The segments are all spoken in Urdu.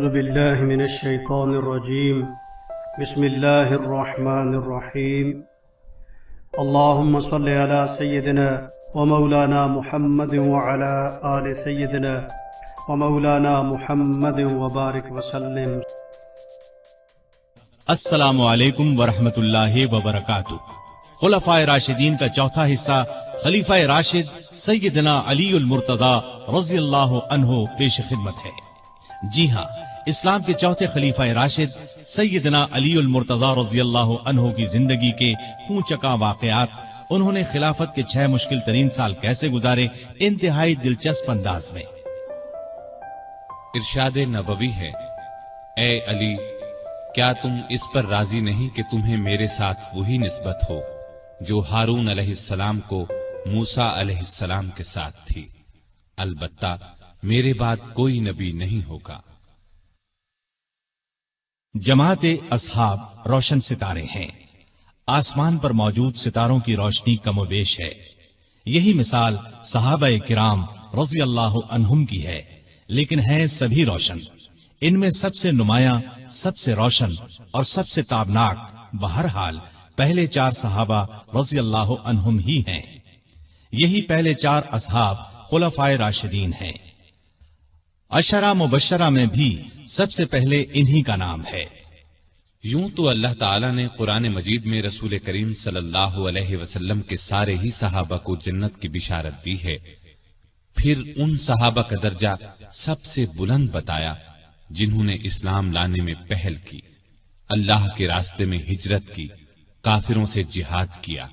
أعوذ بالله من الشيطان الرجيم بسم الله الرحمن الرحيم اللهم صل على سيدنا ومولانا محمد وعلى آل سيدنا ومولانا محمد وبارك وسلم. السلام علیکم ورحمۃ اللہ وبرکاتہ. خلفائے راشدین کا چوتھا حصہ خلیفہ راشد سیدنا علی المرتضی رضی اللہ عنہ پیش خدمت ہے. جی ہاں، اسلام کے چوتھے خلیفہ راشد سیدنا علی المرتضی رضی اللہ عنہ کی زندگی کے خون چکا واقعات، انہوں نے خلافت کے 6 مشکل ترین سال کیسے گزارے، انتہائی دلچسپ انداز میں. ارشاد نبوی ہے، اے علی، کیا تم اس پر راضی نہیں کہ تمہیں میرے ساتھ وہی نسبت ہو جو ہارون علیہ السلام کو موسیٰ علیہ السلام کے ساتھ تھی؟ البتہ میرے بعد کوئی نبی نہیں ہوگا. جماعت اصحاب روشن ستارے ہیں. آسمان پر موجود ستاروں کی روشنی کم و بیش ہے. یہی مثال صحابہ کرام رضی اللہ عنہم کی ہے، لیکن ہیں سبھی روشن. ان میں سب سے نمایاں، سب سے روشن اور سب سے تابناک بہرحال پہلے 4 صحابہ رضی اللہ عنہم ہی ہیں. یہی پہلے 4 اصحاب خلفائے راشدین ہیں. عشرہ مبشرہ میں بھی سب سے پہلے انہی کا نام ہے. یوں تو اللہ تعالیٰ نے قرآن مجید میں رسول کریم صلی اللہ علیہ وسلم کے سارے ہی صحابہ کو جنت کی بشارت دی ہے. پھر ان صحابہ کا درجہ سب سے بلند بتایا جنہوں نے اسلام لانے میں پہل کی، اللہ کے راستے میں ہجرت کی، کافروں سے جہاد کیا.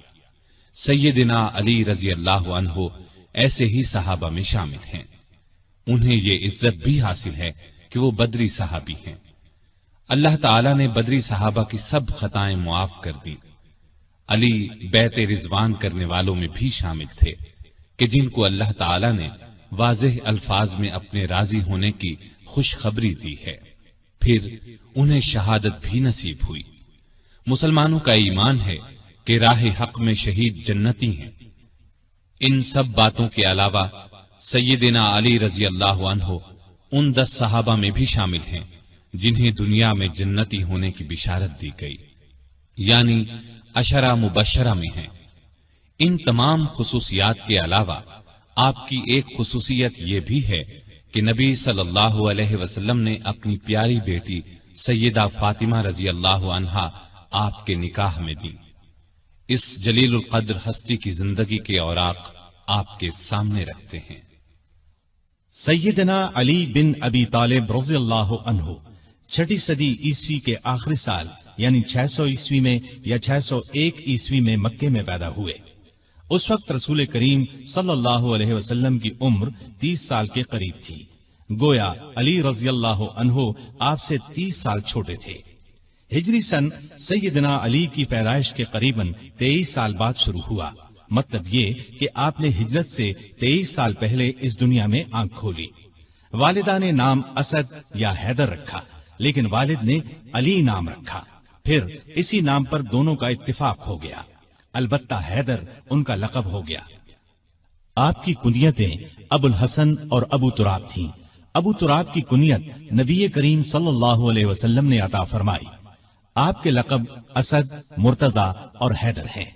سیدنا علی رضی اللہ عنہ ایسے ہی صحابہ میں شامل ہیں. انہیں یہ عزت بھی حاصل ہے کہ وہ بدری صحابی ہیں. اللہ تعالیٰ نے بدری صحابہ کی سب خطائیں معاف کر دی. علی بیعت رضوان کرنے والوں میں بھی شامل تھے کہ جن کو اللہ تعالیٰ نے واضح الفاظ میں اپنے راضی ہونے کی خوشخبری دی ہے. پھر انہیں شہادت بھی نصیب ہوئی. مسلمانوں کا ایمان ہے کہ راہ حق میں شہید جنتی ہیں. ان سب باتوں کے علاوہ سیدنا علی رضی اللہ عنہ ان 10 صحابہ میں بھی شامل ہیں جنہیں دنیا میں جنتی ہونے کی بشارت دی گئی، یعنی عشرہ مبشرہ میں ہیں. ان تمام خصوصیات کے علاوہ آپ کی ایک خصوصیت یہ بھی ہے کہ نبی صلی اللہ علیہ وسلم نے اپنی پیاری بیٹی سیدہ فاطمہ رضی اللہ عنہا آپ کے نکاح میں دی. اس جلیل القدر ہستی کی زندگی کے اوراق آپ کے سامنے رکھتے ہیں. سیدنا علی بن ابی طالب رضی اللہ عنہ 6 صدی عیسوی کے آخری سال یعنی 600 عیسوی میں یا 601 عیسوی میں مکے میں پیدا ہوئے. اس وقت رسول کریم صلی اللہ علیہ وسلم کی عمر 30 سال کے قریب تھی. گویا علی رضی اللہ عنہ آپ سے 30 سال چھوٹے تھے. ہجری سن سیدنا علی کی پیدائش کے قریباً 23 سال بعد شروع ہوا. مطلب یہ کہ آپ نے ہجرت سے 23 سال پہلے اس دنیا میں آنکھ کھولی. والدہ نے نام اسد یا حیدر رکھا، لیکن والد نے علی نام رکھا. پھر اسی نام پر دونوں کا اتفاق ہو گیا، البتہ حیدر ان کا لقب ہو گیا. آپ کی کنیتیں ابو الحسن اور ابو تراب تھیں. ابو تراب کی کنیت نبی کریم صلی اللہ علیہ وسلم نے عطا فرمائی. آپ کے لقب اسد، مرتضی اور حیدر ہیں.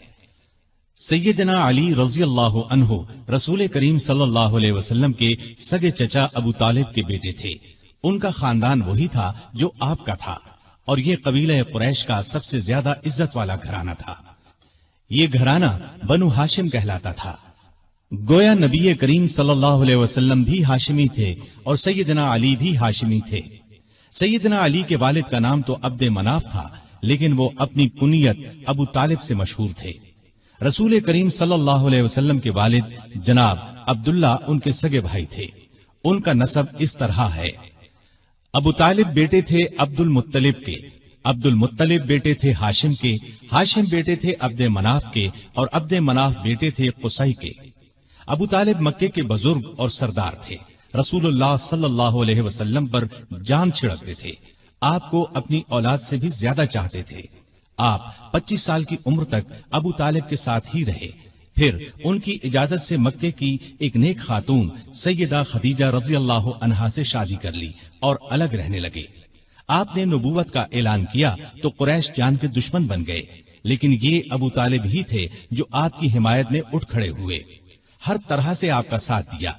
سیدنا علی رضی اللہ عنہ رسول کریم صلی اللہ علیہ وسلم کے سگے چچا ابو طالب کے بیٹے تھے. ان کا خاندان وہی تھا جو آپ کا تھا، اور یہ قبیلہ قریش کا سب سے زیادہ عزت والا گھرانہ تھا. یہ گھرانہ بنو ہاشم کہلاتا تھا. گویا نبی کریم صلی اللہ علیہ وسلم بھی ہاشمی تھے اور سیدنا علی بھی ہاشمی تھے. سیدنا علی کے والد کا نام تو عبد مناف تھا، لیکن وہ اپنی کنیت ابو طالب سے مشہور تھے. رسول کریم صلی اللہ علیہ وسلم کے والد جناب عبداللہ ان کے سگے بھائی تھے. ان کا نسب اس طرح ہے: ابو طالب بیٹے تھے عبد المطلب کے، عبد المطلب بیٹے تھے ہاشم کے، ہاشم بیٹے تھے عبد مناف کے، اور عبد مناف بیٹے تھے قصی کے. ابو طالب مکے کے بزرگ اور سردار تھے. رسول اللہ صلی اللہ علیہ وسلم پر جان چھڑکتے تھے. آپ کو اپنی اولاد سے بھی زیادہ چاہتے تھے. آپ 25 سال کی عمر تک ابو طالب کے ساتھ ہی رہے. پھر ان کی اجازت سے مکے کی ایک نیک خاتون سیدہ خدیجہ رضی اللہ عنہا سے شادی کر لی اور الگ رہنے لگے۔ آپ نے نبوت کا اعلان کیا تو قریش جان کے دشمن بن گئے، لیکن یہ ابو طالب ہی تھے جو آپ کی حمایت میں اٹھ کھڑے ہوئے، ہر طرح سے آپ کا ساتھ دیا۔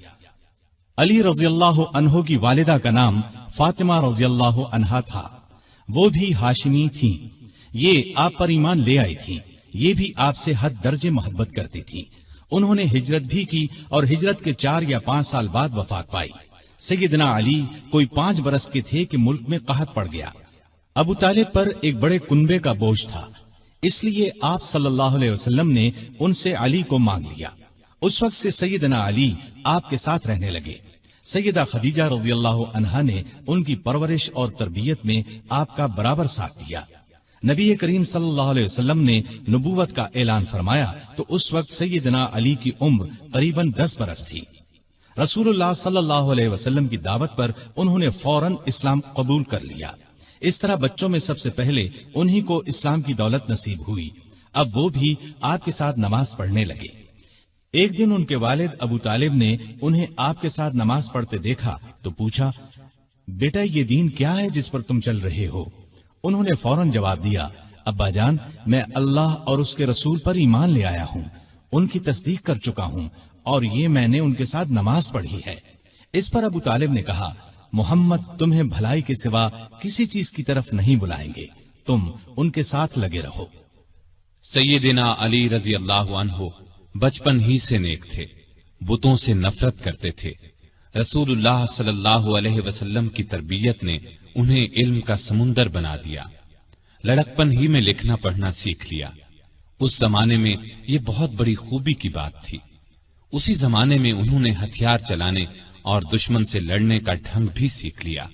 علی رضی اللہ عنہ کی والدہ کا نام فاطمہ رضی اللہ عنہا تھا، وہ بھی ہاشمی تھیں۔ یہ آپ پر ایمان لے آئی تھیں، یہ بھی آپ سے حد درجے محبت کرتی تھیں۔ انہوں نے ہجرت بھی کی اور ہجرت کے 4 یا 5 سال بعد وفات پائی۔ سیدنا علی کوئی 5 برس کے تھے کہ ملک میں قحط پڑ گیا۔ ابو طالب پر ایک بڑے کنبے کا بوجھ تھا، اس لیے آپ صلی اللہ علیہ وسلم نے ان سے علی کو مانگ لیا۔ اس وقت سے سیدنا علی آپ کے ساتھ رہنے لگے۔ سیدہ خدیجہ رضی اللہ عنہا نے ان کی پرورش اور تربیت میں آپ کا برابر ساتھ دیا۔ نبی کریم صلی اللہ علیہ وسلم نے نبوت کا اعلان فرمایا تو اس وقت سیدنا علی کی عمر قریباً 10 برس تھی۔ رسول اللہ صلی اللہ علیہ وسلم کی دعوت پر انہوں نے فوراً اسلام قبول کر لیا۔ اس طرح بچوں میں سب سے پہلے انہی کو اسلام کی دولت نصیب ہوئی۔ اب وہ بھی آپ کے ساتھ نماز پڑھنے لگے۔ ایک دن ان کے والد ابو طالب نے انہیں آپ کے ساتھ نماز پڑھتے دیکھا تو پوچھا، بیٹا یہ دین کیا ہے جس پر تم چل رہے ہو؟ انہوں نے فوراً جواب دیا، ابا جان میں اللہ اور اس کے رسول پر ایمان لے آیا ہوں، ان کی تصدیق کر چکا ہوں اور یہ میں نے ان کے ساتھ نماز پڑھی ہے۔ اس پر ابو طالب نے کہا، محمد تمہیں بھلائی کے سوا کسی چیز کی طرف نہیں بلائیں گے، تم ان کے ساتھ لگے رہو۔ سیدنا علی رضی اللہ عنہ بچپن ہی سے نیک تھے، بتوں سے نفرت کرتے تھے۔ رسول اللہ صلی اللہ علیہ وسلم کی تربیت نے انہیں علم کا سمندر بنا دیا۔ لڑکپن ہی میں لکھنا پڑھنا سیکھ لیا۔ اس زمانے میں یہ بہت بڑی خوبی کی بات تھی۔ اسی زمانے میں انہوں نے ہتھیار چلانے اور دشمن سے لڑنے کا ڈھنگ بھی سیکھ لیا۔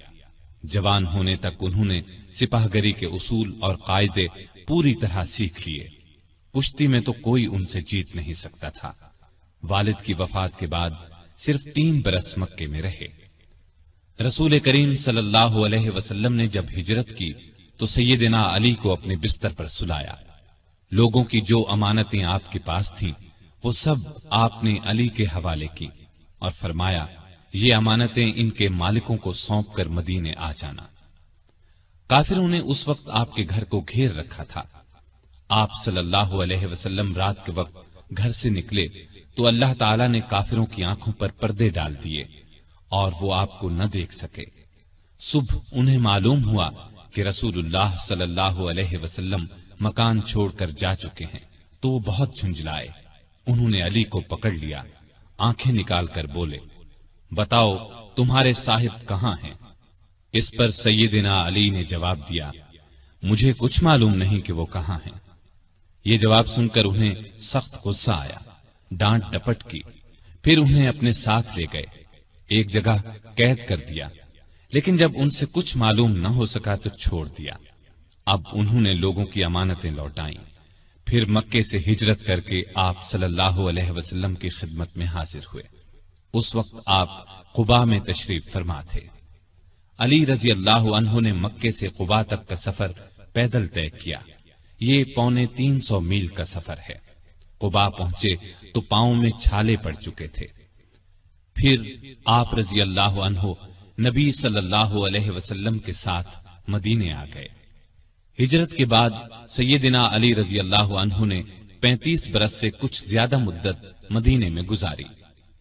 جوان ہونے تک انہوں نے سپاہ گری کے اصول اور قاعدے پوری طرح سیکھ لیے۔ کشتی میں تو کوئی ان سے جیت نہیں سکتا تھا۔ والد کی وفات کے بعد صرف 3 برس مکے میں رہے۔ رسول کریم صلی اللہ علیہ وسلم نے جب ہجرت کی تو سیدنا علی کو اپنے بستر پر سلایا۔ لوگوں کی جو امانتیں آپ کے پاس تھیں وہ سب آپ نے علی کے حوالے کی اور فرمایا، یہ امانتیں ان کے مالکوں کو سونپ کر مدینے آ جانا۔ کافروں نے اس وقت آپ کے گھر کو گھیر رکھا تھا۔ آپ صلی اللہ علیہ وسلم رات کے وقت گھر سے نکلے تو اللہ تعالیٰ نے کافروں کی آنکھوں پر پردے ڈال دیے اور وہ آپ کو نہ دیکھ سکے۔ صبح انہیں معلوم ہوا کہ رسول اللہ صلی اللہ علیہ وسلم مکان چھوڑ کر جا چکے ہیں تو وہ بہت جھنجھلائے۔ انہوں نے علی کو پکڑ لیا، آنکھیں نکال کر بولے، بتاؤ تمہارے صاحب کہاں ہیں؟ اس پر سیدنا علی نے جواب دیا، مجھے کچھ معلوم نہیں کہ وہ کہاں ہیں۔ یہ جواب سن کر انہیں سخت غصہ آیا، ڈانٹ ڈپٹ کی، پھر انہیں اپنے ساتھ لے گئے، ایک جگہ قید کر دیا، لیکن جب ان سے کچھ معلوم نہ ہو سکا تو چھوڑ دیا۔ اب انہوں نے لوگوں کی امانتیں لوٹائیں، پھر مکے سے ہجرت کر کے آپ صلی اللہ علیہ وسلم کی خدمت میں حاضر ہوئے۔ اس وقت آپ قباء میں تشریف فرما تھے۔ علی رضی اللہ عنہ نے مکے سے قباء تک کا سفر پیدل طے کیا۔ یہ 350 میل کا سفر ہے۔ قباء پہنچے تو پاؤں میں چھالے پڑ چکے تھے۔ پھر آپ رضی اللہ عنہ نبی صلی اللہ علیہ وسلم کے ساتھ مدینے آ گئے۔ ہجرت کے بعد سیدنا علی رضی اللہ عنہ نے 35 برس سے کچھ زیادہ مدت مدینے میں گزاری۔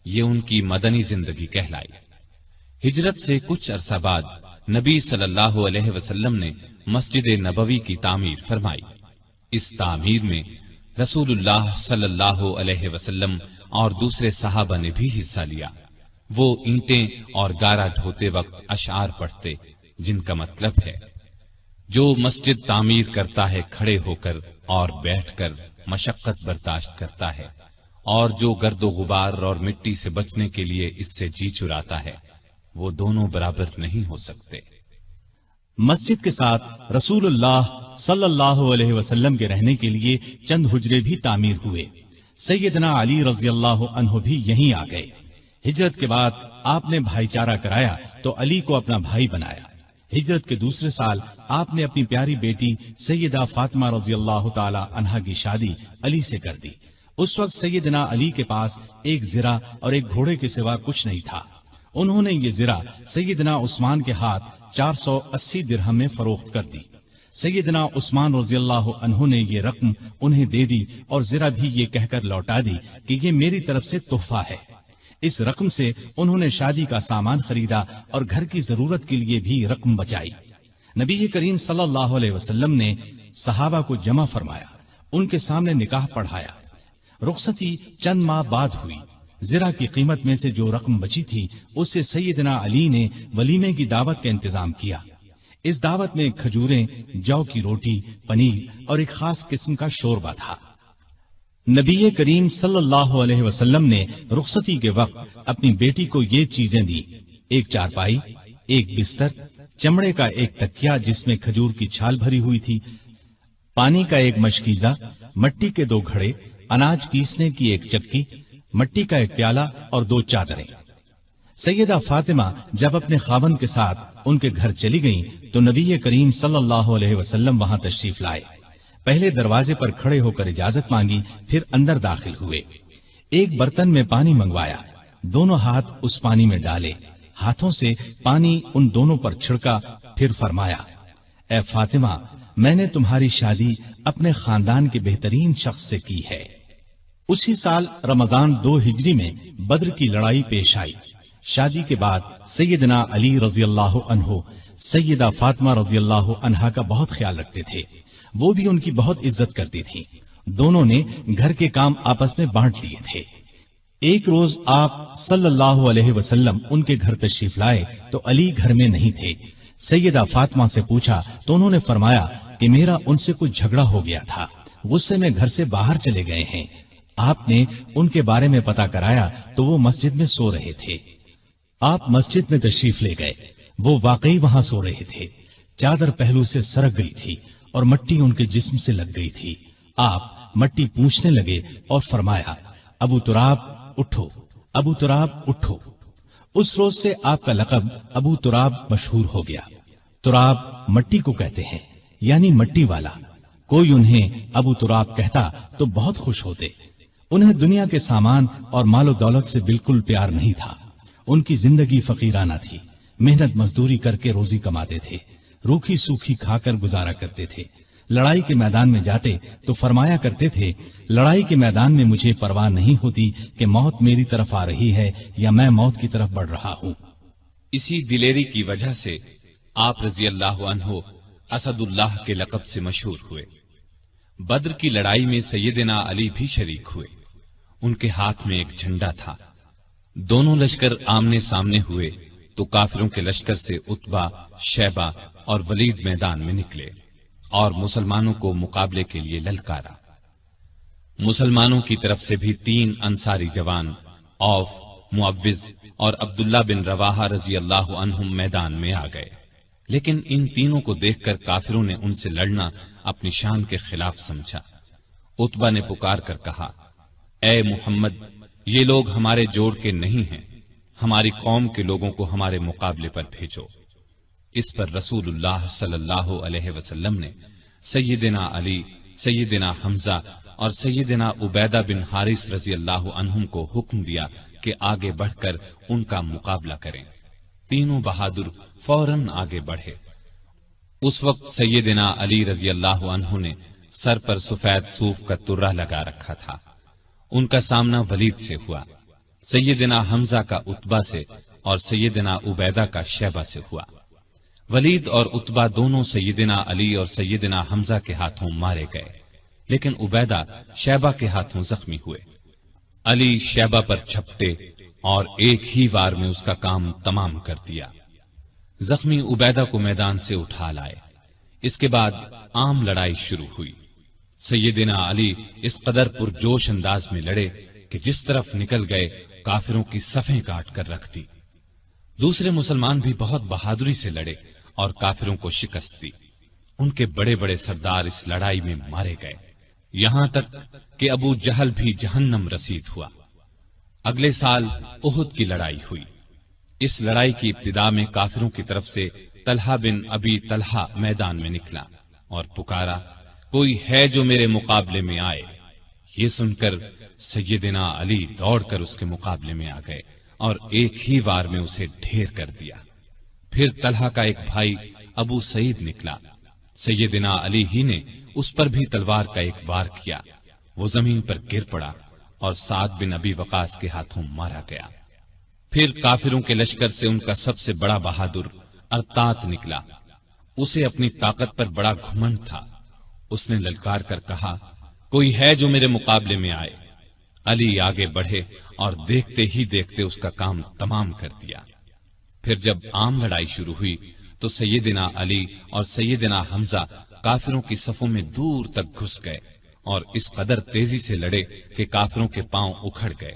یہ ان کی مدنی زندگی کہلائی۔ ہجرت سے کچھ عرصہ بعد نبی صلی اللہ علیہ وسلم نے مسجد نبوی کی تعمیر فرمائی۔ اس تعمیر میں رسول اللہ صلی اللہ علیہ وسلم اور دوسرے صحابہ نے بھی حصہ لیا۔ وہ اینٹیں اور گارا ڈھوتے وقت اشعار پڑھتے، جن کا مطلب ہے، جو مسجد تعمیر کرتا ہے کھڑے ہو کر اور بیٹھ کر مشقت برداشت کرتا ہے، اور جو گرد و غبار اور مٹی سے بچنے کے لیے اس سے جی چراتا ہے، وہ دونوں برابر نہیں ہو سکتے۔ مسجد کے ساتھ رسول اللہ صلی اللہ علیہ وسلم کے رہنے کے لیے چند حجرے بھی تعمیر ہوئے۔ سیدنا علی رضی اللہ عنہ بھی یہیں آ گئے۔ ہجرت کے بعد آپ نے بھائی چارہ کرایا تو علی کو اپنا بھائی بنایا۔ ہجرت کے دوسرے سال آپ نے اپنی پیاری بیٹی سیدہ فاطمہ رضی اللہ تعالی عنہا کی شادی علی سے کر دی۔ اس وقت سیدنا علی کے پاس ایک زرہ اور ایک گھوڑے کے سوا کچھ نہیں تھا۔ انہوں نے یہ زرہ سیدنا عثمان کے ہاتھ 480 درہم میں فروخت کر دی۔ سیدنا عثمان رضی اللہ عنہ نے یہ رقم انہیں دے دی اور زرہ بھی یہ کہہ کر لوٹا دی کہ یہ میری طرف سے تحفہ ہے۔ اس رقم سے انہوں نے شادی کا سامان خریدا اور گھر کی ضرورت کے لیے بھی رقم بچائی۔ نبی کریم صلی اللہ علیہ وسلم نے صحابہ کو جمع فرمایا، ان کے سامنے نکاح پڑھایا۔ رخصتی چند ماہ بعد ہوئی۔ زرہ کی قیمت میں سے جو رقم بچی تھی اس سے سیدنا علی نے ولیمے کی دعوت کا انتظام کیا۔ اس دعوت میں کھجوریں، جو کی روٹی، پنیر اور ایک خاص قسم کا شوربہ تھا۔ نبی کریم صلی اللہ علیہ وسلم نے رخصتی کے وقت اپنی بیٹی کو یہ چیزیں دی: ایک چارپائی، ایک بستر، چمڑے کا ایک تکیا جس میں کھجور کی چھال بھری ہوئی تھی، پانی کا ایک مشکیزہ، مٹی کے 2 گھڑے، اناج پیسنے کی ایک چکی، مٹی کا ایک پیالہ اور 2 چادریں۔ سیدہ فاطمہ جب اپنے خاوند کے ساتھ ان کے گھر چلی گئیں تو نبی کریم صلی اللہ علیہ وسلم وہاں تشریف لائے۔ پہلے دروازے پر کھڑے ہو کر اجازت مانگی، پھر اندر داخل ہوئے۔ ایک برتن میں پانی منگوایا، دونوں ہاتھ اس پانی میں ڈالے، ہاتھوں سے پانی ان دونوں پر چھڑکا، پھر فرمایا: اے فاطمہ، میں نے تمہاری شادی اپنے خاندان کے بہترین شخص سے کی ہے۔ اسی سال رمضان 2 ہجری میں بدر کی لڑائی پیش آئی۔ شادی کے بعد سیدنا علی رضی اللہ عنہ سیدہ فاطمہ رضی اللہ عنہا کا بہت خیال رکھتے تھے، وہ بھی ان کی بہت عزت کرتی تھی۔ دونوں نے گھر کے کام آپس میں بانٹ لیے تھے۔ ایک روز آپ صلی اللہ علیہ وسلم ان کے گھر تشریف لائے تو علی گھر میں نہیں تھے۔ سیدہ فاطمہ سے پوچھا تو انہوں نے فرمایا کہ میرا ان سے کچھ جھگڑا ہو گیا تھا، غصے میں گھر سے باہر چلے گئے ہیں۔ آپ نے ان کے بارے میں پتہ کرایا تو وہ مسجد میں سو رہے تھے۔ آپ مسجد میں تشریف لے گئے، وہ واقعی وہاں سو رہے تھے۔ چادر پہلو سے سرک گئی تھی اور مٹی ان کے جسم سے لگ گئی تھی۔ آپ مٹی پوچھنے لگے اور فرمایا: ابو تراب اٹھو، ابو تراب اٹھو۔ اس روز سے آپ کا لقب ابو تراب مشہور ہو گیا۔ تراب مٹی کو کہتے ہیں، یعنی مٹی والا۔ کوئی انہیں ابو تراب کہتا تو بہت خوش ہوتے۔ انہیں دنیا کے سامان اور مال و دولت سے بالکل پیار نہیں تھا۔ ان کی زندگی فقیرانہ تھی، محنت مزدوری کر کے روزی کماتے تھے، روکھی سوکھی کھا کر گزارا کرتے تھے۔ لڑائی کے میدان میں جاتے تو فرمایا کرتے تھے: لڑائی کے میدان میں مجھے پرواہ نہیں ہوتی کہ موت میری طرف آ رہی ہے یا میں موت کی طرف بڑھ رہا ہوں۔ اسی دلیری کی وجہ سے آپ رضی اللہ عنہ اسد اللہ کے لقب سے مشہور ہوئے۔ بدر کی لڑائی میں سیدنا علی بھی شریک ہوئے۔ ان کے ہاتھ میں ایک جھنڈا تھا۔ دونوں لشکر آمنے سامنے ہوئے تو کافروں کے لشکر سے عتبہ، شیبہ اور ولید میدان میں نکلے اور مسلمانوں کو مقابلے کے لیے للکارا۔ مسلمانوں کی طرف سے بھی 3 انصاری جوان، عوف، معوذ اور عبداللہ بن رواحہ رضی اللہ عنہم میدان میں آ گئے، لیکن ان تینوں کو دیکھ کر کافروں نے ان سے لڑنا اپنی شان کے خلاف سمجھا۔ عتبہ نے پکار کر کہا: اے محمد، یہ لوگ ہمارے جوڑ کے نہیں ہیں، ہماری قوم کے لوگوں کو ہمارے مقابلے پر بھیجو۔ اس پر رسول اللہ صلی اللہ علیہ وسلم نے سیدنا علی، سیدنا حمزہ اور سیدنا عبیدہ بن حارث رضی اللہ عنہم کو حکم دیا کہ آگے بڑھ کر ان کا مقابلہ کریں۔ تینوں بہادر فوراً آگے بڑھے۔ اس وقت سیدنا علی رضی اللہ عنہ نے سر پر سفید صوف کا ترہ لگا رکھا تھا۔ ان کا سامنا ولید سے ہوا، سیدنا حمزہ کا عتبہ سے اور سیدنا عبیدہ کا شیبہ سے ہوا۔ ولید اور عتبہ دونوں سیدنا علی اور سیدنا حمزہ کے ہاتھوں مارے گئے، لیکن عبیدہ شیبہ کے ہاتھوں زخمی ہوئے۔ علی شیبہ پر چھپٹے اور ایک ہی وار میں اس کا کام تمام کر دیا۔ زخمی عبیدہ کو میدان سے اٹھا لائے۔ اس کے بعد عام لڑائی شروع ہوئی۔ سیدنا علی اس قدر پرجوش انداز میں لڑے کہ جس طرف نکل گئے کافروں کی صفیں کاٹ کر رکھ دی۔ دوسرے مسلمان بھی بہت بہادری سے لڑے اور کافروں کو شکست دی۔ ان کے بڑے بڑے سردار اس لڑائی میں مارے گئے، یہاں تک کہ ابو جہل بھی جہنم رسید ہوا۔ اگلے سال احد کی لڑائی ہوئی۔ اس لڑائی کی ابتدا میں کافروں کی طرف سے طلحہ بن ابی طلحہ میدان میں نکلا اور پکارا: کوئی ہے جو میرے مقابلے میں آئے؟ یہ سن کر سیدنا علی دوڑ کر اس کے مقابلے میں آ گئے اور ایک ہی وار میں اسے ڈھیر کر دیا۔ پھر طلحہ کا ایک بھائی ابو سعید نکلا، سیدنا علی ہی نے اس پر بھی تلوار کا ایک وار کیا، وہ زمین پر گر پڑا اور سعد بن ابی وقاص کے ہاتھوں مارا گیا۔ پھر کافروں کے لشکر سے ان کا سب سے بڑا بہادر ارطاط نکلا، اسے اپنی طاقت پر بڑا گھمنڈ تھا، اس نے للکار کر کہا، کوئی ہے جو میرے مقابلے میں آئے؟ علی آگے بڑھے اور دیکھتے ہی دیکھتے اس کا کام تمام کر دیا۔ پھر جب عام لڑائی شروع ہوئی تو سیدنا علی اور سیدنا حمزہ کافروں کی صفوں میں دور تک گھس گئے اور اس قدر تیزی سے لڑے کہ کافروں کے پاؤں اکھڑ گئے۔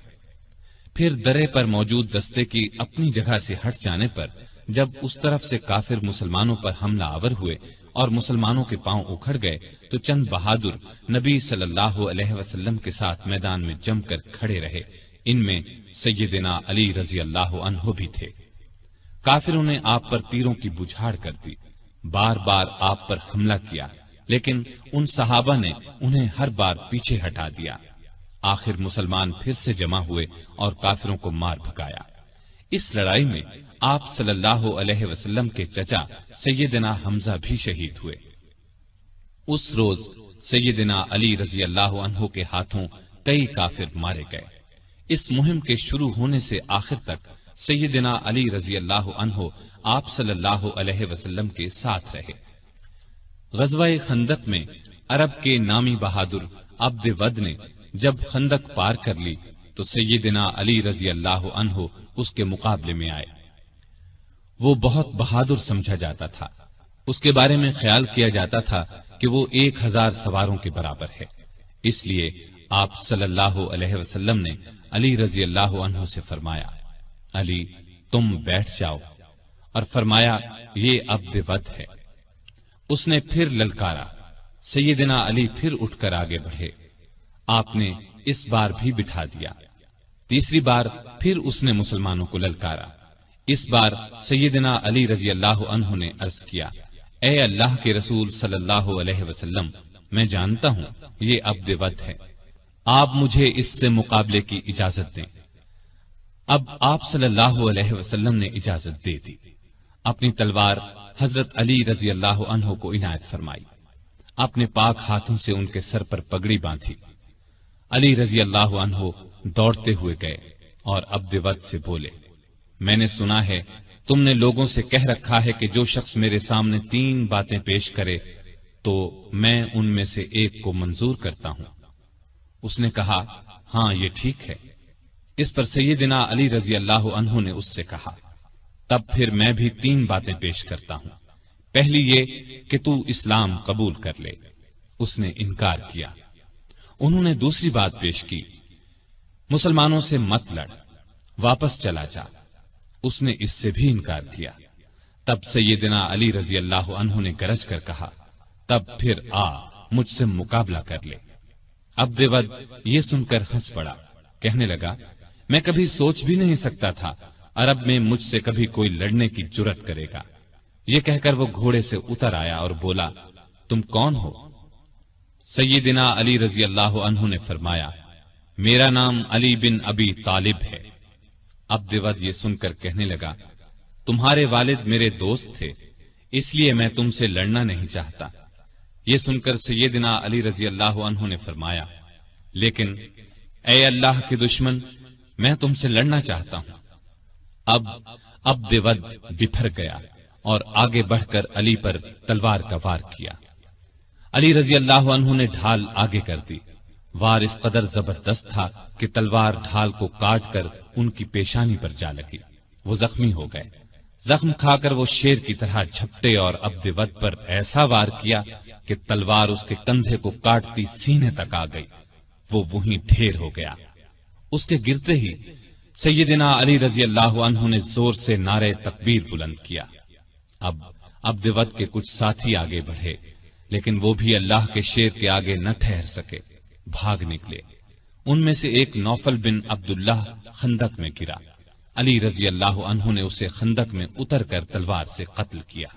پھر درے پر موجود دستے کی اپنی جگہ سے ہٹ جانے پر جب اس طرف سے کافر مسلمانوں پر حملہ آور ہوئے اور مسلمانوں کے پاؤں اکھڑ گئے تو چند بہادر نبی صلی اللہ علیہ وسلم کے ساتھ میدان میں جم کر کھڑے رہے، ان میں سیدنا علی رضی اللہ عنہ بھی تھے۔ کافروں نے آپ پر تیروں کی بجھاڑ کر دی، بار بار آپ پر حملہ کیا، لیکن ان صحابہ نے انہیں ہر بار پیچھے ہٹا دیا۔ آخر مسلمان پھر سے جمع ہوئے اور کافروں کو مار بھگایا۔ اس لڑائی میں آپ صلی اللہ علیہ وسلم کے چچا سیدنا حمزہ بھی شہید ہوئے۔ اس روز سیدنا علی رضی اللہ عنہ کے ہاتھوں کئی کافر مارے گئے۔ اس مہم کے شروع ہونے سے آخر تک سیدنا علی رضی اللہ عنہ آپ صلی اللہ علیہ وسلم کے ساتھ رہے۔ غزوہ خندق میں عرب کے نامی بہادر عبد ود نے جب خندق پار کر لی تو سیدنا علی رضی اللہ عنہ اس کے مقابلے میں آئے۔ وہ بہت بہادر سمجھا جاتا تھا، اس کے بارے میں خیال کیا جاتا تھا کہ وہ 1000 سواروں کے برابر ہے، اس لیے آپ صلی اللہ علیہ وسلم نے علی رضی اللہ عنہ سے فرمایا، علی تم بیٹھ جاؤ، اور فرمایا یہ عبد ود ہے۔ اس نے پھر للکارا، سیدنا علی پھر اٹھ کر آگے بڑھے، آپ نے اس بار بھی بٹھا دیا۔ تیسری بار پھر اس نے مسلمانوں کو للکارا، اس بار سیدنا علی رضی اللہ عنہ نے عرض کیا، اے اللہ کے رسول صلی اللہ علیہ وسلم، میں جانتا ہوں یہ عبد ود ہے، آپ مجھے اس سے مقابلے کی اجازت دیں۔ اب آپ صلی اللہ علیہ وسلم نے اجازت دے دی، اپنی تلوار حضرت علی رضی اللہ عنہ کو عنایت فرمائی، اپنے پاک ہاتھوں سے ان کے سر پر پگڑی باندھی۔ علی رضی اللہ عنہ دوڑتے ہوئے گئے اور عبد ود سے بولے، میں نے سنا ہے تم نے لوگوں سے کہہ رکھا ہے کہ جو شخص میرے سامنے 3 باتیں پیش کرے تو میں ان میں سے ایک کو منظور کرتا ہوں۔ اس نے کہا، ہاں یہ ٹھیک ہے۔ اس پر سیدنا علی رضی اللہ عنہ نے اس سے کہا، تب پھر میں بھی 3 باتیں پیش کرتا ہوں، پہلی یہ کہ تو اسلام قبول کر لے۔ اس نے انکار کیا۔ انہوں نے دوسری بات پیش کی، مسلمانوں سے مت لڑ، واپس چلا جا۔ اس نے اس سے بھی انکار کیا۔ تب سیدنا علی رضی اللہ عنہ نے گرج کر کہا، تب پھر آ مجھ سے مقابلہ کر لے۔ عبد ود یہ سن کر ہنس پڑا، کہنے لگا، میں کبھی سوچ بھی نہیں سکتا تھا عرب میں مجھ سے کبھی کوئی لڑنے کی جرأت کرے گا۔ یہ کہہ کر وہ گھوڑے سے اتر آیا اور بولا، تم کون ہو؟ سیدنا علی رضی اللہ عنہ نے فرمایا، میرا نام علی بن ابی طالب ہے۔ عبد ود یہ سن کر کہنے لگا، تمہارے والد میرے دوست تھے، اس لیے میں تم سے لڑنا نہیں چاہتا۔ یہ سن کر سیدنا علی رضی اللہ عنہ نے فرمایا، لیکن اے اللہ کے دشمن، میں تم سے لڑنا چاہتا ہوں۔ اب عبد ود بپھر گیا اور آگے بڑھ کر علی پر تلوار کا وار کیا۔ علی رضی اللہ عنہ نے ڈھال آگے کر دی، وار اس قدر زبردست تھا کہ تلوار ڈھال کو کاٹ کر ان کی پیشانی پر جا لگی، وہ زخمی ہو گئے۔ زخم کھا کر وہ شیر کی طرح جھپٹے اور عبد ود پر ایسا وار کیا کہ تلوار اس کے کندھے کو کاٹتی سینے تک آ گئی، وہ وہیں ڈھیر ہو گیا۔ اس کے گرتے ہی سیدنا علی رضی اللہ عنہ نے زور سے نعرہ تکبیر بلند کیا۔ اب عبد ود کے کچھ ساتھی آگے بڑھے، لیکن وہ بھی اللہ کے شیر کے آگے نہ ٹھہر سکے، بھاگ نکلے۔ ان میں سے ایک نوفل بن عبداللہ خندق میں گرا، علی رضی اللہ عنہ نے اسے خندق میں اتر کر تلوار سے قتل کیا۔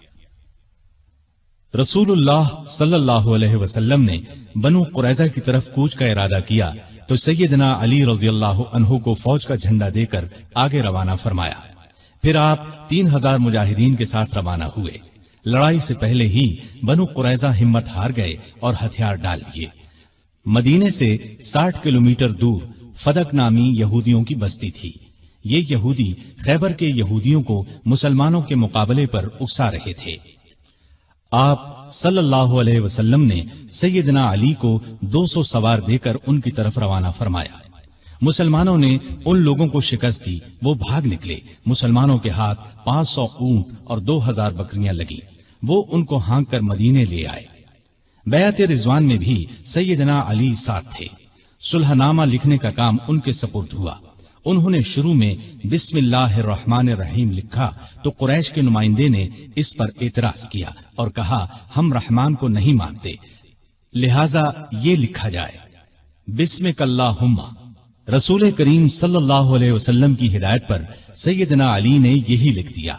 رسول اللہ صلی اللہ علیہ وسلم نے بنو قریظہ کی طرف کوچ کا ارادہ کیا تو سیدنا علی رضی اللہ عنہ کو فوج کا جھنڈا دے کر آگے روانہ فرمایا۔ پھر آپ 3000 مجاہدین کے ساتھ روانہ ہوئے۔ لڑائی سے پہلے ہی بنو قریظہ ہمت ہار گئے اور ہتھیار ڈال دیے۔ مدینے سے 60 کلومیٹر دور فدق نامی یہودیوں کی بستی تھی۔ یہ یہودی خیبر کے یہودیوں کو مسلمانوں کے مقابلے پر اکسا رہے تھے۔ آپ صلی اللہ علیہ وسلم نے سیدنا علی کو 200 سوار دے کر ان کی طرف روانہ فرمایا۔ مسلمانوں نے ان لوگوں کو شکست دی، وہ بھاگ نکلے۔ مسلمانوں کے ہاتھ 500 اونٹ اور 2000 بکریاں لگی، وہ ان کو ہانک کر مدینے لے آئے۔ بیعت رضوان میں بھی سیدنا علی ساتھ تھے۔ صلح نامہ لکھنے کا کام ان کے سپرد ہوا۔ انہوں نے شروع میں بسم اللہ الرحمن الرحیم لکھا تو قریش کے نمائندے نے اس پر اعتراض کیا اور کہا ہم رحمان کو نہیں مانتے، لہذا یہ لکھا جائے بسمک اللہم۔ رسول کریم صلی اللہ علیہ وسلم کی ہدایت پر سیدنا علی نے یہی لکھ دیا۔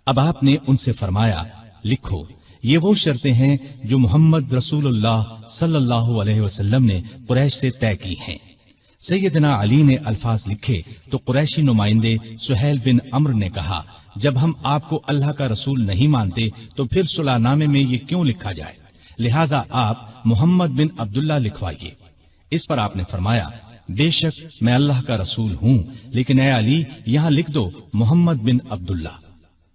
اب آپ نے ان سے فرمایا لکھو، یہ وہ شرطیں ہیں جو محمد رسول اللہ صلی اللہ علیہ وسلم نے قریش سے طے کی ہیں۔ سیدنا علی نے الفاظ لکھے تو قریشی نمائندے سہیل بن عمرو نے کہا جب ہم آپ کو اللہ کا رسول نہیں مانتے تو پھر صلح نامے میں یہ کیوں لکھا جائے، لہٰذا آپ محمد بن عبداللہ لکھوائیے۔ اس پر آپ نے فرمایا بے شک میں اللہ کا رسول ہوں، لیکن اے علی یہاں لکھ دو محمد بن عبداللہ۔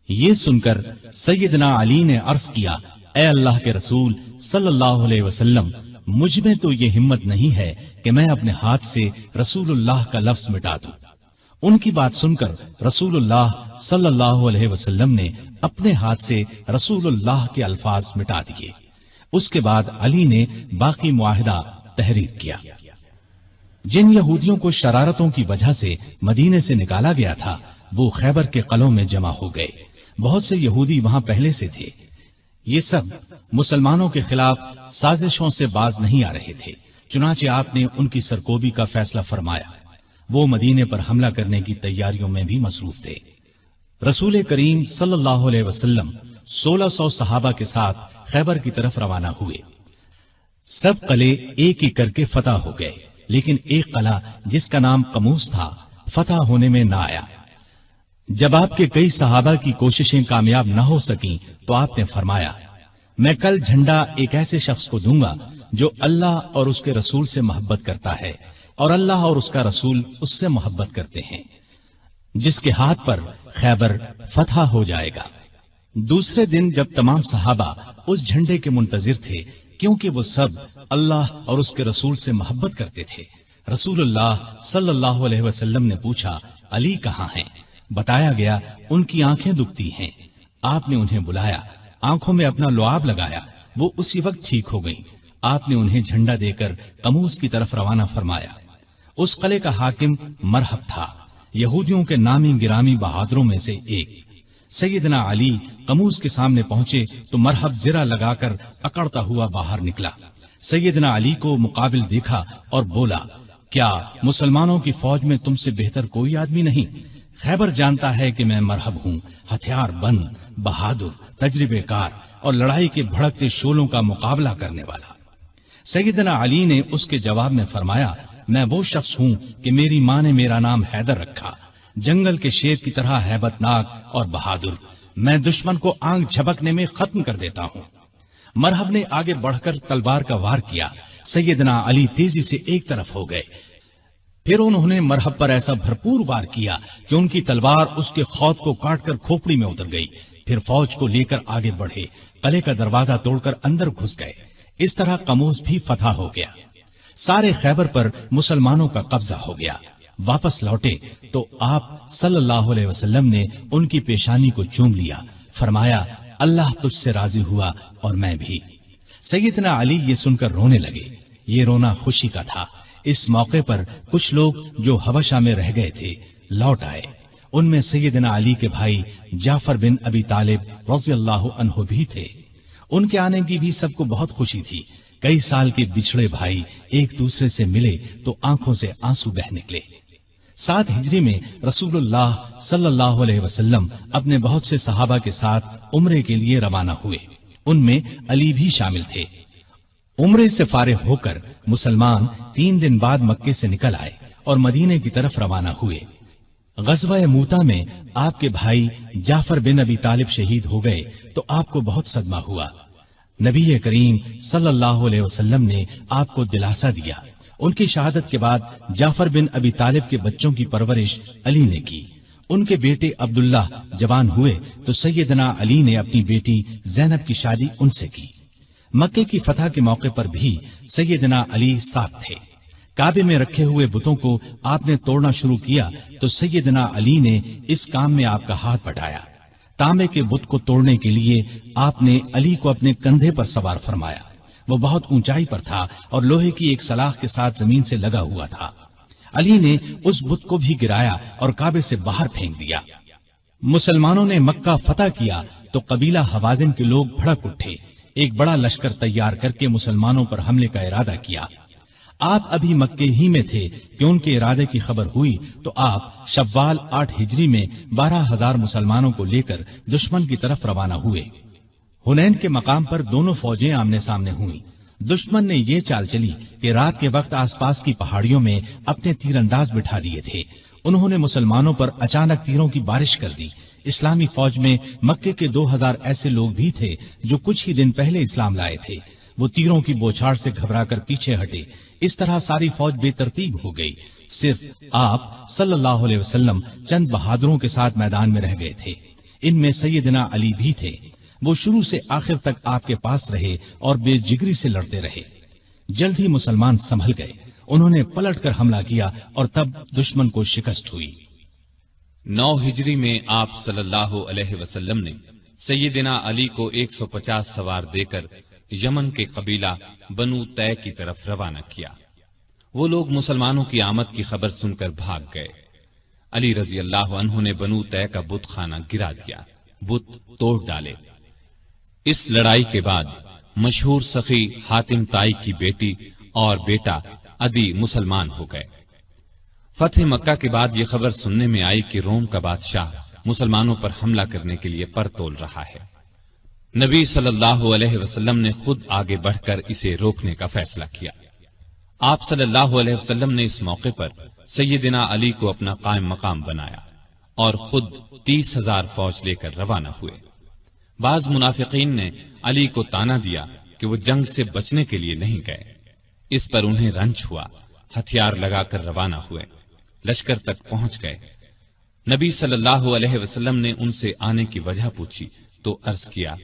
یہ سن کر سیدنا علی نے عرض کیا اے اللہ کے رسول صلی اللہ علیہ وسلم، مجھ میں تو یہ ہمت نہیں ہے کہ میں اپنے ہاتھ سے رسول اللہ کا لفظ مٹا دوں۔ ان کی بات سن کر رسول اللہ صلی اللہ علیہ وسلم نے اپنے ہاتھ سے رسول اللہ کے الفاظ مٹا دیے۔ اس کے بعد علی نے باقی معاہدہ تحریر کیا۔ جن یہودیوں کو شرارتوں کی وجہ سے مدینے سے نکالا گیا تھا وہ خیبر کے قلعوں میں جمع ہو گئے۔ بہت سے یہودی وہاں پہلے سے تھے۔ یہ سب مسلمانوں کے خلاف سازشوں سے باز نہیں آ رہے تھے، چنانچہ آپ نے ان کی سرکوبی کا فیصلہ فرمایا۔ وہ مدینے پر حملہ کرنے کی تیاریوں میں بھی مصروف تھے۔ رسول کریم صلی اللہ علیہ وسلم 1600 صحابہ کے ساتھ خیبر کی طرف روانہ ہوئے۔ سب قلعے ایک ایک کر کے فتح ہو گئے، لیکن ایک قلعہ جس کا نام قموس تھا فتح ہونے میں نہ آیا۔ جب آپ کے کئی صحابہ کی کوششیں کامیاب نہ ہو سکیں تو آپ نے فرمایا میں کل جھنڈا ایک ایسے شخص کو دوں گا جو اللہ اور اس کے رسول سے محبت کرتا ہے اور اللہ اور اس کا رسول اس سے محبت کرتے ہیں، جس کے ہاتھ پر خیبر فتح ہو جائے گا۔ دوسرے دن جب تمام صحابہ اس جھنڈے کے منتظر تھے کیونکہ وہ سب اللہ اور اس کے رسول سے محبت کرتے تھے، رسول اللہ صلی اللہ علیہ وسلم نے پوچھا علی کہاں ہیں؟ بتایا گیا ان کی آنکھیں دکھتی ہیں۔ آپ نے انہیں بلایا، آنکھوں میں اپنا لعاب لگایا، وہ اسی وقت ٹھیک ہو گئیں۔ آپ نے انہیں جھنڈا دے کر قموس کی طرف روانہ فرمایا۔ اس قلعے کا حاکم مرحب تھا، یہودیوں کے نامی گرامی بہادروں میں سے ایک۔ سیدنا علی قموس کے سامنے پہنچے تو مرحب زرہ لگا کر اکڑتا ہوا باہر نکلا۔ سیدنا علی کو مقابل دیکھا اور بولا کیا مسلمانوں کی فوج میں تم سے بہتر کوئی آدمی نہیں؟ خیبر جانتا ہے کہ میں مرحب ہوں، ہتھیار بند، بہادر، تجربے کار اور لڑائی کے بھڑکتے شعلوں کا مقابلہ کرنے والا۔ سیدنا علی نے اس کے جواب میں فرمایا میں وہ شخص ہوں کہ میری ماں نے میرا نام حیدر رکھا، جنگل کے شیر کی طرح ہیبت ناک اور بہادر، میں دشمن کو آنکھ جھپکنے میں ختم کر دیتا ہوں۔ مرحب نے آگے بڑھ کر تلوار کا وار کیا، سیدنا علی تیزی سے ایک طرف ہو گئے، پھر انہوں نے مرحب پر ایسا بھرپور وار کیا کہ ان کی تلوار اس کے خود کو کاٹ کر کھوپڑی میں اتر گئی۔ پھر فوج کو لے کر آگے بڑھے، قلعے کا دروازہ توڑ کر اندر گھس گئے۔ اس طرح قموس بھی فتح ہو گیا۔ سارے خیبر پر مسلمانوں کا قبضہ ہو گیا۔ واپس لوٹے تو آپ صلی اللہ علیہ وسلم نے ان کی پیشانی کو چوم لیا، فرمایا اللہ تجھ سے راضی ہوا اور میں بھی۔ سیدنا علی یہ سن کر رونے لگے۔ یہ رونا خوشی کا تھا۔ اس موقع پر کچھ لوگ جو حبشہ میں رہ گئے تھے لوٹ آئے۔ ان میں سیدنا علی کے بھائی جعفر بن ابی طالب رضی اللہ عنہ بھی تھے۔ ان کے آنے کی بھی سب کو بہت خوشی تھی۔ کئی سال کے بچھڑے بھائی ایک دوسرے سے ملے تو آنکھوں سے آنسو بہ نکلے۔ 7 ہجری میں رسول اللہ صلی اللہ علیہ وسلم اپنے بہت سے صحابہ کے ساتھ عمرے کے لیے روانہ ہوئے۔ ان میں علی بھی شامل تھے۔ عمرے سے فارغ ہو کر مسلمان 3 دن بعد مکے سے نکل آئے اور مدینے کی طرف روانہ ہوئے۔ غزوہ موتا میں آپ کے بھائی جعفر بن ابی طالب شہید ہو گئے تو آپ کو بہت صدمہ ہوا۔ نبی کریم صلی اللہ علیہ وسلم نے آپ کو دلاسا دیا۔ ان کی شہادت کے بعد جعفر بن ابی طالب کے بچوں کی پرورش علی نے کی۔ ان کے بیٹے عبداللہ جوان ہوئے تو سیدنا علی نے اپنی بیٹی زینب کی شادی ان سے کی۔ مکے کی فتح کے موقع پر بھی سیدنا علی ساتھ تھے۔ کعبے میں رکھے ہوئے بتوں کو آپ نے توڑنا شروع کیا تو سیدنا علی نے اس کام میں آپ کا ہاتھ بٹایا۔ تانبے کے بت کو توڑنے کے لیے آپ نے علی کو اپنے کندھے پر سوار فرمایا۔ وہ بہت اونچائی پر تھا اور لوہے کی ایک سلاخ کے ساتھ زمین سے لگا ہوا تھا۔ علی نے اس بت کو بھی گرایا اور کعبے سے باہر پھینک دیا۔ مسلمانوں نے مکہ فتح کیا تو قبیلہ حوازن کے لوگ بھڑک اٹھے، ایک بڑا لشکر تیار کر کے مسلمانوں پر حملے کا ارادہ کیا۔ آپ ابھی مکے ہی میں تھے کہ ان کے ارادے کی خبر ہوئی تو آپ شوال 8 ہجری میں 12,000 مسلمانوں کو لے کر دشمن کی طرف روانہ ہوئے۔ حنین کے مقام پر دونوں فوجیں آمنے سامنے ہوئیں۔ دشمن نے یہ چال چلی کہ رات کے وقت آس پاس کی پہاڑیوں میں اپنے تیر انداز بٹھا دیے تھے۔ انہوں نے مسلمانوں پر اچانک تیروں کی بارش کر دی۔ اسلامی فوج میں مکے کے 2,000 ایسے لوگ بھی تھے جو کچھ ہی دن پہلے اسلام لائے تھے۔ وہ تیروں کی بوچھاڑ سے گھبرا کر پیچھے ہٹے۔ اس طرح ساری فوج بے ترتیب ہو گئی۔ صرف آپ صلی اللہ علیہ وسلم چند بہادروں کے ساتھ میدان میں رہ گئے تھے۔ ان میں سیدنا علی بھی تھے۔ وہ شروع سے آخر تک آپ کے پاس رہے اور بے جگری سے لڑتے رہے۔ جلد ہی مسلمان سنبھل گئے۔ انہوں نے پلٹ کر حملہ کیا اور تب دشمن کو شکست ہوئی۔ 9 ہجری میں آپ صلی اللہ علیہ وسلم نے سیدنا علی کو 150 سوار دے کر یمن کے قبیلہ بنو طے کی طرف روانہ کیا۔ وہ لوگ مسلمانوں کی آمد کی خبر سن کر بھاگ گئے۔ علی رضی اللہ عنہ نے بنو طے کا بت خانہ گرا دیا، بت توڑ ڈالے۔ اس لڑائی کے بعد مشہور سخی حاتم طائی کی بیٹی اور بیٹا عدی مسلمان ہو گئے۔ فتح مکہ کے بعد یہ خبر سننے میں آئی کہ روم کا بادشاہ مسلمانوں پر حملہ کرنے کے لیے پر تول رہا ہے۔ نبی صلی اللہ علیہ وسلم نے خود آگے بڑھ کر اسے روکنے کا فیصلہ کیا۔ آپ صلی اللہ علیہ وسلم نے اس موقع پر سیدنا علی کو اپنا قائم مقام بنایا اور خود 30,000 فوج لے کر روانہ ہوئے۔ بعض منافقین نے علی کو تانا دیا کہ وہ جنگ سے بچنے کے لیے نہیں گئے۔ اس پر انہیں رنج ہوا، ہتھیار لگا کر روانہ ہوئے، لشکر تک پہنچ گئے۔ نبی صلی اللہ علیہ وسلم نے ان سے آنے کی وجہ پوچھی تو عرض کیا،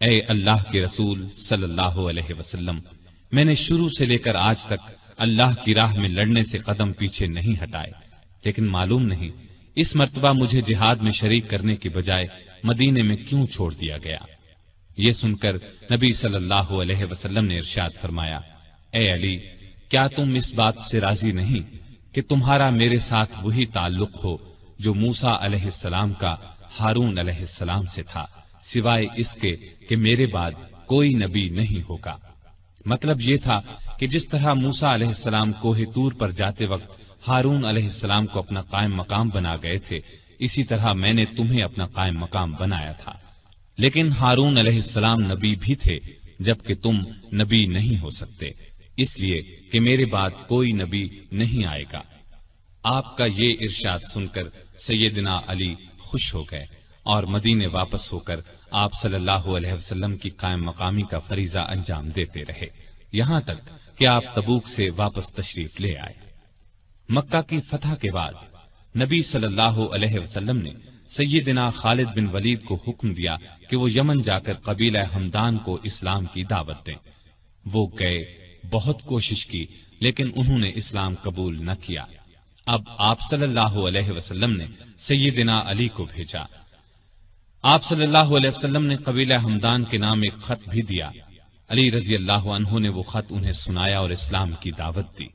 اے اللہ کے رسول صلی اللہ علیہ وسلم، میں نے شروع سے لے کر آج تک اللہ کی راہ میں لڑنے سے قدم پیچھے نہیں ہٹائے، لیکن معلوم نہیں اس مرتبہ مجھے جہاد میں شریک کرنے کی بجائے مدینے میں کیوں چھوڑ دیا گیا۔ یہ سن کر نبی صلی اللہ علیہ وسلم نے ارشاد فرمایا، اے علی، کیا تم اس بات سے راضی نہیں کہ تمہارا میرے ساتھ وہی تعلق ہو جو موسیٰ علیہ السلام کا ہارون علیہ السلام سے تھا، سوائے اس کے کہ میرے بعد کوئی نبی نہیں ہوگا۔ مطلب یہ تھا کہ جس طرح موسیٰ علیہ السلام کوہ طور پر جاتے وقت ہارون علیہ السلام کو اپنا قائم مقام بنا گئے تھے، اسی طرح میں نے تمہیں اپنا قائم مقام بنایا تھا، لیکن ہارون علیہ السلام نبی بھی تھے جبکہ تم نبی نہیں ہو سکتے، اس لیے کہ میرے بعد کوئی نبی نہیں آئے گا۔ آپ کا یہ ارشاد سن کر سیدنا علی خوش ہو گئے اور مدینے واپس ہو کر آپ صلی اللہ علیہ وسلم کی قائم مقامی کا فریضہ انجام دیتے رہے، یہاں تک کہ آپ تبوک سے واپس تشریف لے آئے۔ مکہ کی فتح کے بعد نبی صلی اللہ علیہ وسلم نے سیدنا خالد بن ولید کو حکم دیا کہ وہ یمن جا کر قبیلہ ہمدان کو اسلام کی دعوت دیں۔ وہ گئے، بہت کوشش کی، لیکن انہوں نے اسلام قبول نہ کیا۔ اب آپ صلی اللہ علیہ وسلم نے سیدنا علی کو بھیجا۔ آپ صلی اللہ علیہ وسلم نے قبیلہ ہمدان کے نام ایک خط بھی دیا۔ علی رضی اللہ عنہ نے وہ خط انہیں سنایا اور اسلام کی دعوت دی۔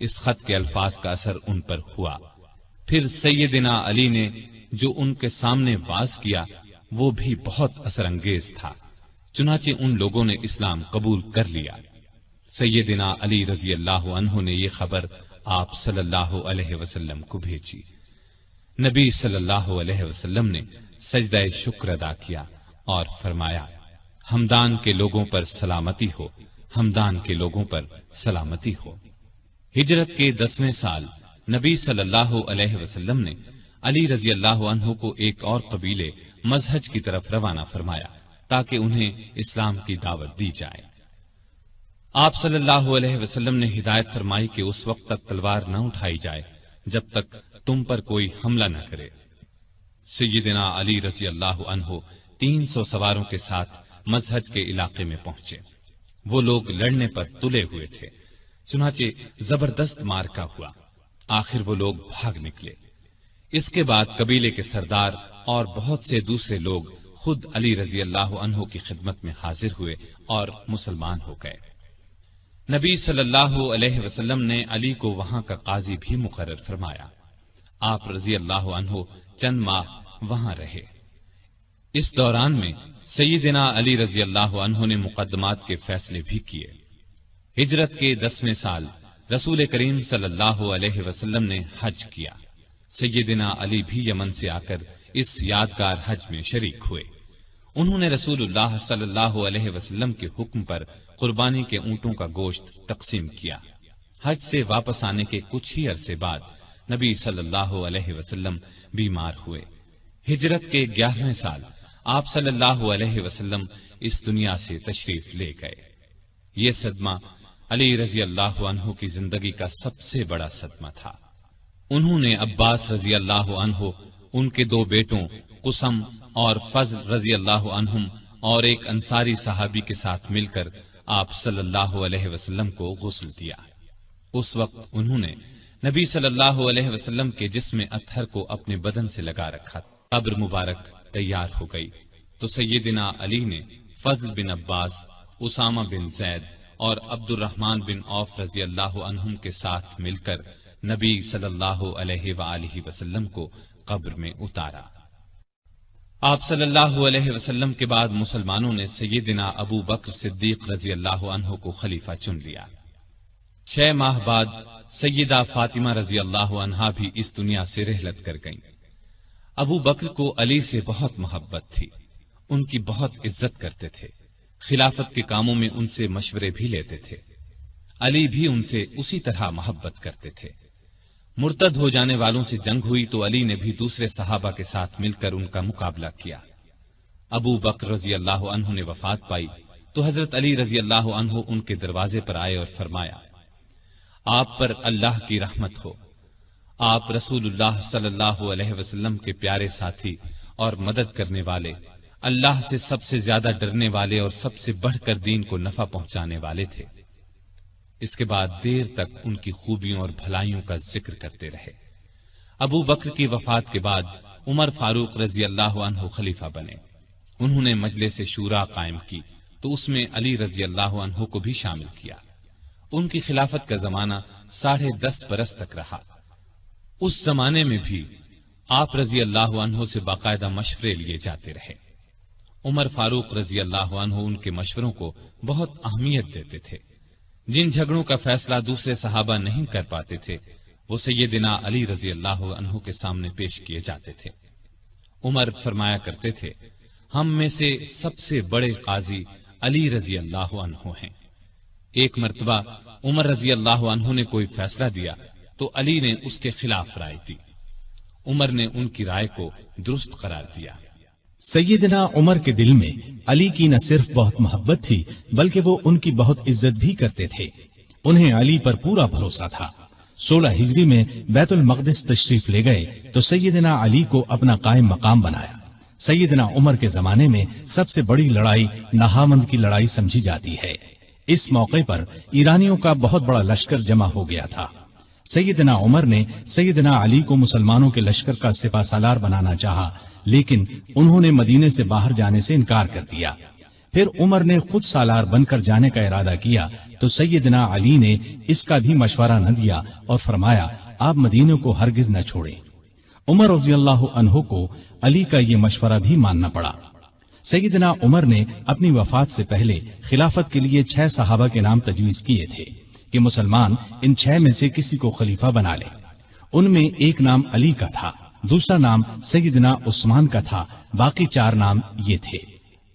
اس خط کے الفاظ کا اثر ان پر ہوا۔ پھر سیدنا علی نے جو ان کے سامنے واز کیا وہ بھی بہت اثر انگیز تھا، چنانچہ ان لوگوں نے اسلام قبول کر لیا۔ سیدنا علی رضی اللہ عنہ نے یہ خبر آپ صلی اللہ علیہ وسلم کو بھیجی۔ نبی صلی اللہ علیہ وسلم نے سجدہ شکر ادا کیا اور فرمایا، ہمدان کے لوگوں پر سلامتی ہو، ہمدان کے لوگوں پر سلامتی ہو۔ ہجرت کے 10ویں سال نبی صلی اللہ علیہ وسلم نے علی رضی اللہ عنہ کو ایک اور قبیلے مزہج کی طرف روانہ فرمایا تاکہ انہیں اسلام کی دعوت دی جائے۔ آپ صلی اللہ علیہ وسلم نے ہدایت فرمائی کہ اس وقت تک تلوار نہ اٹھائی جائے جب تک تم پر کوئی حملہ نہ کرے۔ سیدنا علی رضی اللہ عنہ 300 سواروں کے ساتھ مزہج کے علاقے میں پہنچے۔ وہ لوگ لڑنے پر تلے ہوئے تھے، چنانچہ زبردست مارکا ہوا، آخر وہ لوگ بھاگ نکلے۔ اس کے بعد قبیلے کے سردار اور بہت سے دوسرے لوگ خود علی رضی اللہ عنہ کی خدمت میں حاضر ہوئے اور مسلمان ہو گئے۔ نبی صلی اللہ علیہ وسلم نے علی کو وہاں کا قاضی بھی مقرر فرمایا۔ آپ رضی اللہ عنہ چند ماہ وہاں رہے۔ اس دوران میں سیدنا علی رضی اللہ عنہ نے مقدمات کے فیصلے بھی کیے۔ ہجرت کے 10ویں سال رسول کریم صلی اللہ علیہ وسلم نے حج کیا۔ سیدنا علی بھی یمن سے آ کر اس یادگار حج میں شریک ہوئے۔ انہوں نے رسول اللہ صلی اللہ علیہ وسلم کے حکم پر قربانی کے اونٹوں کا گوشت تقسیم کیا۔ حج سے واپس آنے کے کچھ ہی عرصے بعد نبی صلی اللہ علیہ وسلم بیمار ہوئے۔ ہجرت کے 11ویں سال آپ صلی اللہ علیہ وسلم اس دنیا سے تشریف لے گئے۔ یہ صدمہ علی رضی اللہ عنہ کی زندگی کا سب سے بڑا صدمہ تھا۔ انہوں نے عباس رضی اللہ عنہ، ان کے 2 بیٹوں قسم اور فضل رضی اللہ عنہم اور ایک انصاری صحابی کے ساتھ مل کر آپ صلی اللہ علیہ وسلم کو غسل دیا۔ اس وقت انہوں نے نبی صلی اللہ علیہ وسلم کے جسم اطہر کو اپنے بدن سے لگا رکھا۔ قبر مبارک تیار ہو گئی تو سیدنا علی نے فضل بن عباس، اسامہ بن زید اور عبد الرحمن بن عوف رضی اللہ عنہم کے ساتھ مل کر نبی صلی اللہ علیہ وآلہ وسلم کو قبر میں اتارا۔ آپ صلی اللہ علیہ وسلم کے بعد مسلمانوں نے سیدنا ابو بکر صدیق رضی اللہ عنہ کو خلیفہ چن لیا۔ 6 ماہ بعد سیدہ فاطمہ رضی اللہ عنہا بھی اس دنیا سے رحلت کر گئیں۔ ابو بکر کو علی سے بہت محبت تھی، ان کی بہت عزت کرتے تھے، خلافت کے کاموں میں ان سے مشورے بھی لیتے تھے۔ علی بھی ان سے اسی طرح محبت کرتے تھے۔ مرتد ہو جانے والوں سے جنگ ہوئی تو علی نے بھی دوسرے صحابہ کے ساتھ مل کر ان کا مقابلہ کیا۔ ابو بکر رضی اللہ عنہ نے وفات پائی تو حضرت علی رضی اللہ عنہ ان کے دروازے پر آئے اور فرمایا، آپ پر اللہ کی رحمت ہو، آپ رسول اللہ صلی اللہ علیہ وسلم کے پیارے ساتھی اور مدد کرنے والے، اللہ سے سب سے زیادہ ڈرنے والے اور سب سے بڑھ کر دین کو نفع پہنچانے والے تھے۔ اس کے بعد دیر تک ان کی خوبیوں اور بھلائیوں کا ذکر کرتے رہے۔ ابو بکر کی وفات کے بعد عمر فاروق رضی اللہ عنہ خلیفہ بنے۔ انہوں نے مجلس شورا قائم کی تو اس میں علی رضی اللہ عنہ کو بھی شامل کیا۔ ان کی خلافت کا زمانہ 10.5 برس تک رہا۔ اس زمانے میں بھی آپ رضی اللہ عنہ سے باقاعدہ مشورے لیے جاتے رہے۔ عمر فاروق رضی اللہ عنہ ان کے مشوروں کو بہت اہمیت دیتے تھے۔ جن جھگڑوں کا فیصلہ دوسرے صحابہ نہیں کر پاتے تھے وہ سیدنا علی رضی اللہ عنہ کے سامنے پیش کیے جاتے تھے۔ عمر فرمایا کرتے تھے، ہم میں سے سب سے بڑے قاضی علی رضی اللہ عنہ ہیں۔ ایک مرتبہ عمر رضی اللہ عنہ نے کوئی فیصلہ دیا تو علی نے اس کے خلاف رائے دی۔ عمر نے ان کی رائے کو درست قرار دیا۔ سیدنا عمر کے دل میں علی کی نہ صرف بہت محبت تھی بلکہ وہ ان کی بہت عزت بھی کرتے تھے۔ انہیں علی پر پورا بھروسہ تھا۔ 16 ہجری میں بیت المقدس تشریف لے گئے تو سیدنا علی کو اپنا قائم مقام بنایا۔ سیدنا عمر کے زمانے میں سب سے بڑی لڑائی نہاوند کی لڑائی سمجھی جاتی ہے۔ اس موقع پر ایرانیوں کا بہت بڑا لشکر جمع ہو گیا تھا۔ سیدنا عمر نے سیدنا علی کو مسلمانوں کے لشکر کا سپہ سالار بنانا چاہا لیکن انہوں نے مدینے سے باہر جانے سے انکار کر دیا۔ پھر عمر نے خود سالار بن کر جانے کا ارادہ کیا تو سیدنا علی نے اس کا بھی مشورہ نہ دیا اور فرمایا، آپ مدینے کو ہرگز نہ چھوڑیں۔ عمر رضی اللہ عنہ کو علی کا یہ مشورہ بھی ماننا پڑا۔ سیدنا عمر نے اپنی وفات سے پہلے خلافت کے لیے 6 صحابہ کے نام تجویز کیے تھے کہ مسلمان ان 6 میں سے کسی کو خلیفہ بنا لے۔ ان میں ایک نام علی کا تھا، دوسرا نام سیدنا عثمان کا تھا، باقی 4 نام یہ تھے: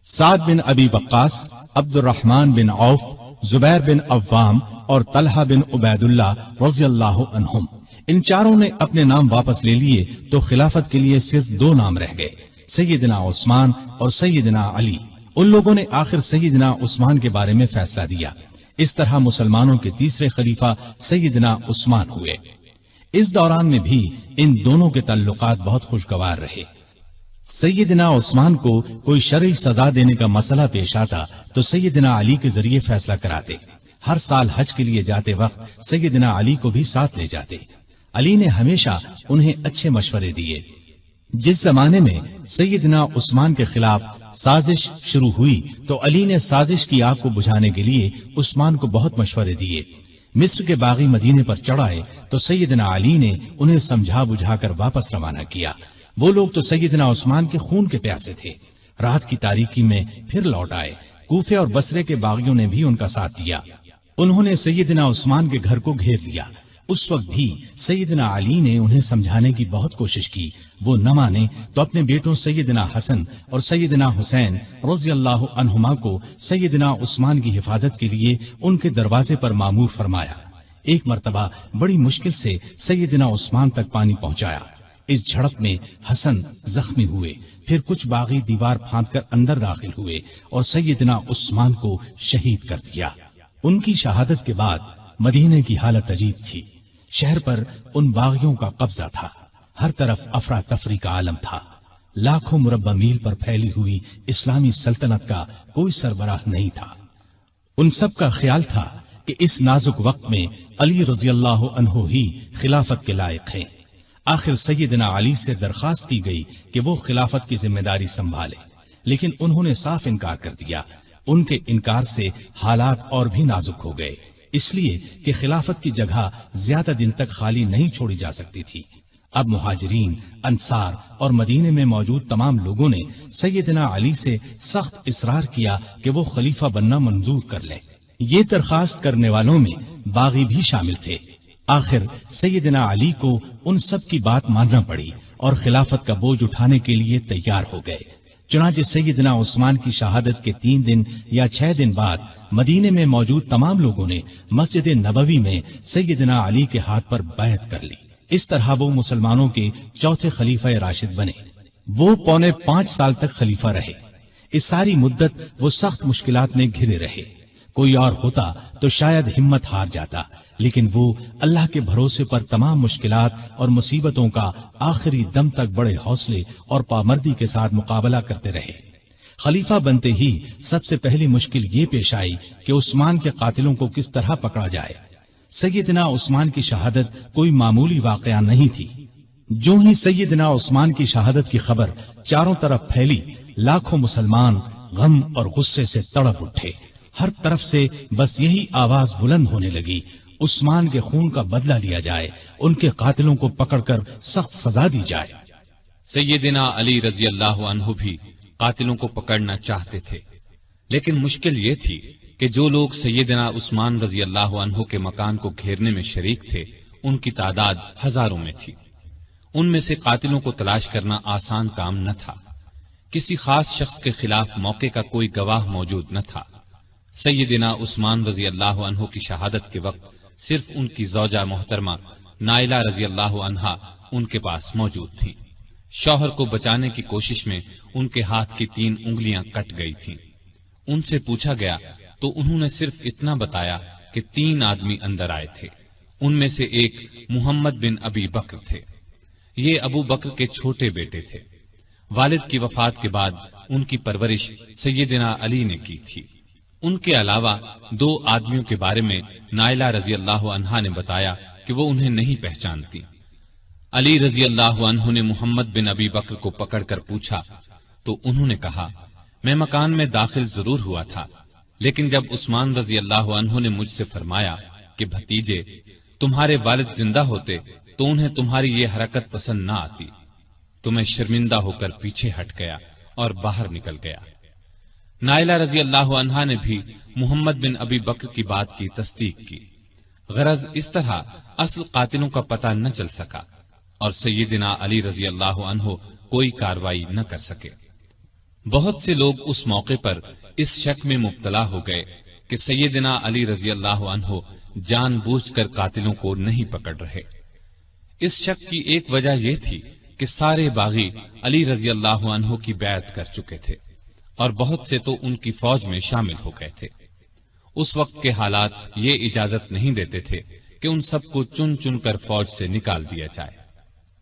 سعد بن ابی وقاص، عبد الرحمن بن عوف، زبیر بن عوام اور طلحہ بن عبید اللہ رضی اللہ عنہم، ان چاروں نے اپنے نام واپس لے لیے تو خلافت کے لیے صرف 2 نام رہ گئے، سیدنا عثمان اور سیدنا علی۔ ان لوگوں نے آخر سیدنا عثمان کے بارے میں فیصلہ دیا۔ اس طرح مسلمانوں کے تیسرے خلیفہ سیدنا عثمان ہوئے۔ اس دوران میں بھی ان دونوں کے تعلقات بہت خوشگوار رہے۔ سیدنا عثمان کو کوئی شرعی سزا دینے کا مسئلہ پیش آتا تو سیدنا علی کے ذریعے فیصلہ کراتے۔ ہر سال حج کے لیے جاتے وقت سیدنا علی کو بھی ساتھ لے جاتے۔ علی نے ہمیشہ انہیں اچھے مشورے دیے۔ جس زمانے میں سیدنا عثمان کے خلاف سازش شروع ہوئی تو علی نے سازش کی آگ کو بجھانے کے لیے عثمان کو بہت مشورے دیے۔ مصر کے باغی مدینے پر چڑھائے تو سیدنا علی نے انہیں سمجھا بجھا کر واپس روانہ کیا۔ وہ لوگ تو سیدنا عثمان کے خون کے پیاسے تھے۔ رات کی تاریکی میں پھر لوٹ آئے۔ کوفے اور بصرے کے باغیوں نے بھی ان کا ساتھ دیا۔ انہوں نے سیدنا عثمان کے گھر کو گھیر لیا۔ اس وقت بھی سیدنا علی نے انہیں سمجھانے کی بہت کوشش کی۔ وہ نہ مانے تو اپنے بیٹوں سیدنا حسن اور سیدنا حسین رضی اللہ عنہما کو سیدنا عثمان کی حفاظت کے لیے ان کے دروازے پر مامور فرمایا۔ ایک مرتبہ بڑی مشکل سے سیدنا عثمان تک پانی پہنچایا۔ اس جھڑپ میں حسن زخمی ہوئے۔ پھر کچھ باغی دیوار پھاند کر اندر داخل ہوئے اور سیدنا عثمان کو شہید کر دیا۔ ان کی شہادت کے بعد مدینے کی حالت عجیب تھی۔ شہر پر ان باغیوں کا قبضہ تھا۔ ہر طرف افراتفری کا عالم تھا۔ لاکھوں مربع میل پر پھیلی ہوئی اسلامی سلطنت کا کوئی سربراہ نہیں تھا۔ ان سب کا خیال تھا کہ اس نازک وقت میں علی رضی اللہ عنہ ہی خلافت کے لائق ہیں۔ آخر سیدنا علی سے درخواست کی گئی کہ وہ خلافت کی ذمہ داری سنبھالے، لیکن انہوں نے صاف انکار کر دیا۔ ان کے انکار سے حالات اور بھی نازک ہو گئے، اس لیے کہ خلافت کی جگہ زیادہ دن تک خالی نہیں چھوڑی جا سکتی تھی۔ اب مہاجرین، انصار اور مدینے میں موجود تمام لوگوں نے سیدنا علی سے سخت اصرار کیا کہ وہ خلیفہ بننا منظور کر لیں۔ یہ درخواست کرنے والوں میں باغی بھی شامل تھے۔ آخر سیدنا علی کو ان سب کی بات ماننا پڑی اور خلافت کا بوجھ اٹھانے کے لیے تیار ہو گئے۔ چنانچہ سیدنا عثمان کی شہادت کے 3 دن یا 6 دن بعد مدینے میں موجود تمام لوگوں نے مسجد نبوی میں سیدنا علی کے ہاتھ پر بیعت کر لی۔ اس طرح وہ مسلمانوں کے چوتھے خلیفہ راشد بنے۔ وہ 4.25 سال تک خلیفہ رہے۔ اس ساری مدت وہ سخت مشکلات میں گھرے رہے۔ کوئی اور ہوتا تو شاید ہمت ہار جاتا، لیکن وہ اللہ کے بھروسے پر تمام مشکلات اور مصیبتوں کا آخری دم تک بڑے حوصلے اور پامردی کے ساتھ مقابلہ کرتے رہے۔ خلیفہ بنتے ہی سب سے پہلی مشکل یہ پیش آئی کہ عثمان کے قاتلوں کو کس طرح پکڑا جائے۔ سیدنا عثمان کی شہادت کوئی معمولی واقعہ نہیں تھی۔ جو ہی سیدنا عثمان کی شہادت کی خبر چاروں طرف پھیلی، لاکھوں مسلمان غم اور غصے سے تڑپ اٹھے۔ ہر طرف سے بس یہی آواز بلند ہونے لگی، عثمان کے خون کا بدلہ لیا جائے، ان کے قاتلوں کو پکڑ کر سخت سزا دی جائے۔ سیدنا علی رضی اللہ عنہ بھی قاتلوں کو پکڑنا چاہتے تھے، لیکن مشکل یہ تھی کہ جو لوگ سیدنا عثمان رضی اللہ عنہ کے مکان کو گھیرنے میں شریک تھے، ان کی تعداد ہزاروں میں تھی۔ ان میں سے قاتلوں کو تلاش کرنا آسان کام نہ تھا۔ کسی خاص شخص کے خلاف موقع کا کوئی گواہ موجود نہ تھا۔ سیدنا عثمان رضی اللہ عنہ کی شہادت کے وقت صرف ان کی زوجہ محترمہ نائلہ رضی اللہ عنہا ان کے پاس موجود تھی۔ شوہر کو بچانے کی کوشش میں ان کے ہاتھ کی 3 انگلیاں کٹ گئی تھیں۔ ان سے پوچھا گیا تو انہوں نے صرف اتنا بتایا کہ 3 آدمی اندر آئے تھے۔ ان میں سے ایک محمد بن ابی بکر تھے۔ یہ ابو بکر کے چھوٹے بیٹے تھے۔ والد کی وفات کے بعد ان کی پرورش سیدنا علی نے کی تھی۔ ان کے علاوہ 2 آدمیوں کے بارے میں نائلہ رضی اللہ عنہا نے بتایا کہ وہ انہیں نہیں پہچانتی۔ علی رضی اللہ عنہ نے محمد بن ابی بکر کو پکڑ کر پوچھا تو انہوں نے کہا، میں مکان میں داخل ضرور ہوا تھا، لیکن جب عثمان رضی اللہ عنہ نے مجھ سے فرمایا کہ بھتیجے تمہارے والد زندہ ہوتے تو انہیں تمہاری یہ حرکت پسند نہ آتی، تو میں شرمندہ ہو کر پیچھے ہٹ گیا اور باہر نکل گیا۔ نائلہ رضی اللہ عنہا نے بھی محمد بن ابی بکر کی بات کی تصدیق کی۔ غرض اس طرح اصل قاتلوں کا پتہ نہ چل سکا اور سیدنا علی رضی اللہ عنہ کوئی کاروائی نہ کر سکے۔ بہت سے لوگ اس موقع پر اس شک میں مبتلا ہو گئے کہ سیدنا علی رضی اللہ عنہ جان بوجھ کر قاتلوں کو نہیں پکڑ رہے۔ اس شک کی ایک وجہ یہ تھی کہ سارے باغی علی رضی اللہ عنہ کی بیعت کر چکے تھے اور بہت سے تو ان کی فوج میں شامل ہو گئے تھے۔ اس وقت کے حالات یہ اجازت نہیں دیتے تھے کہ ان سب کو چن چن کر فوج سے نکال دیا جائے۔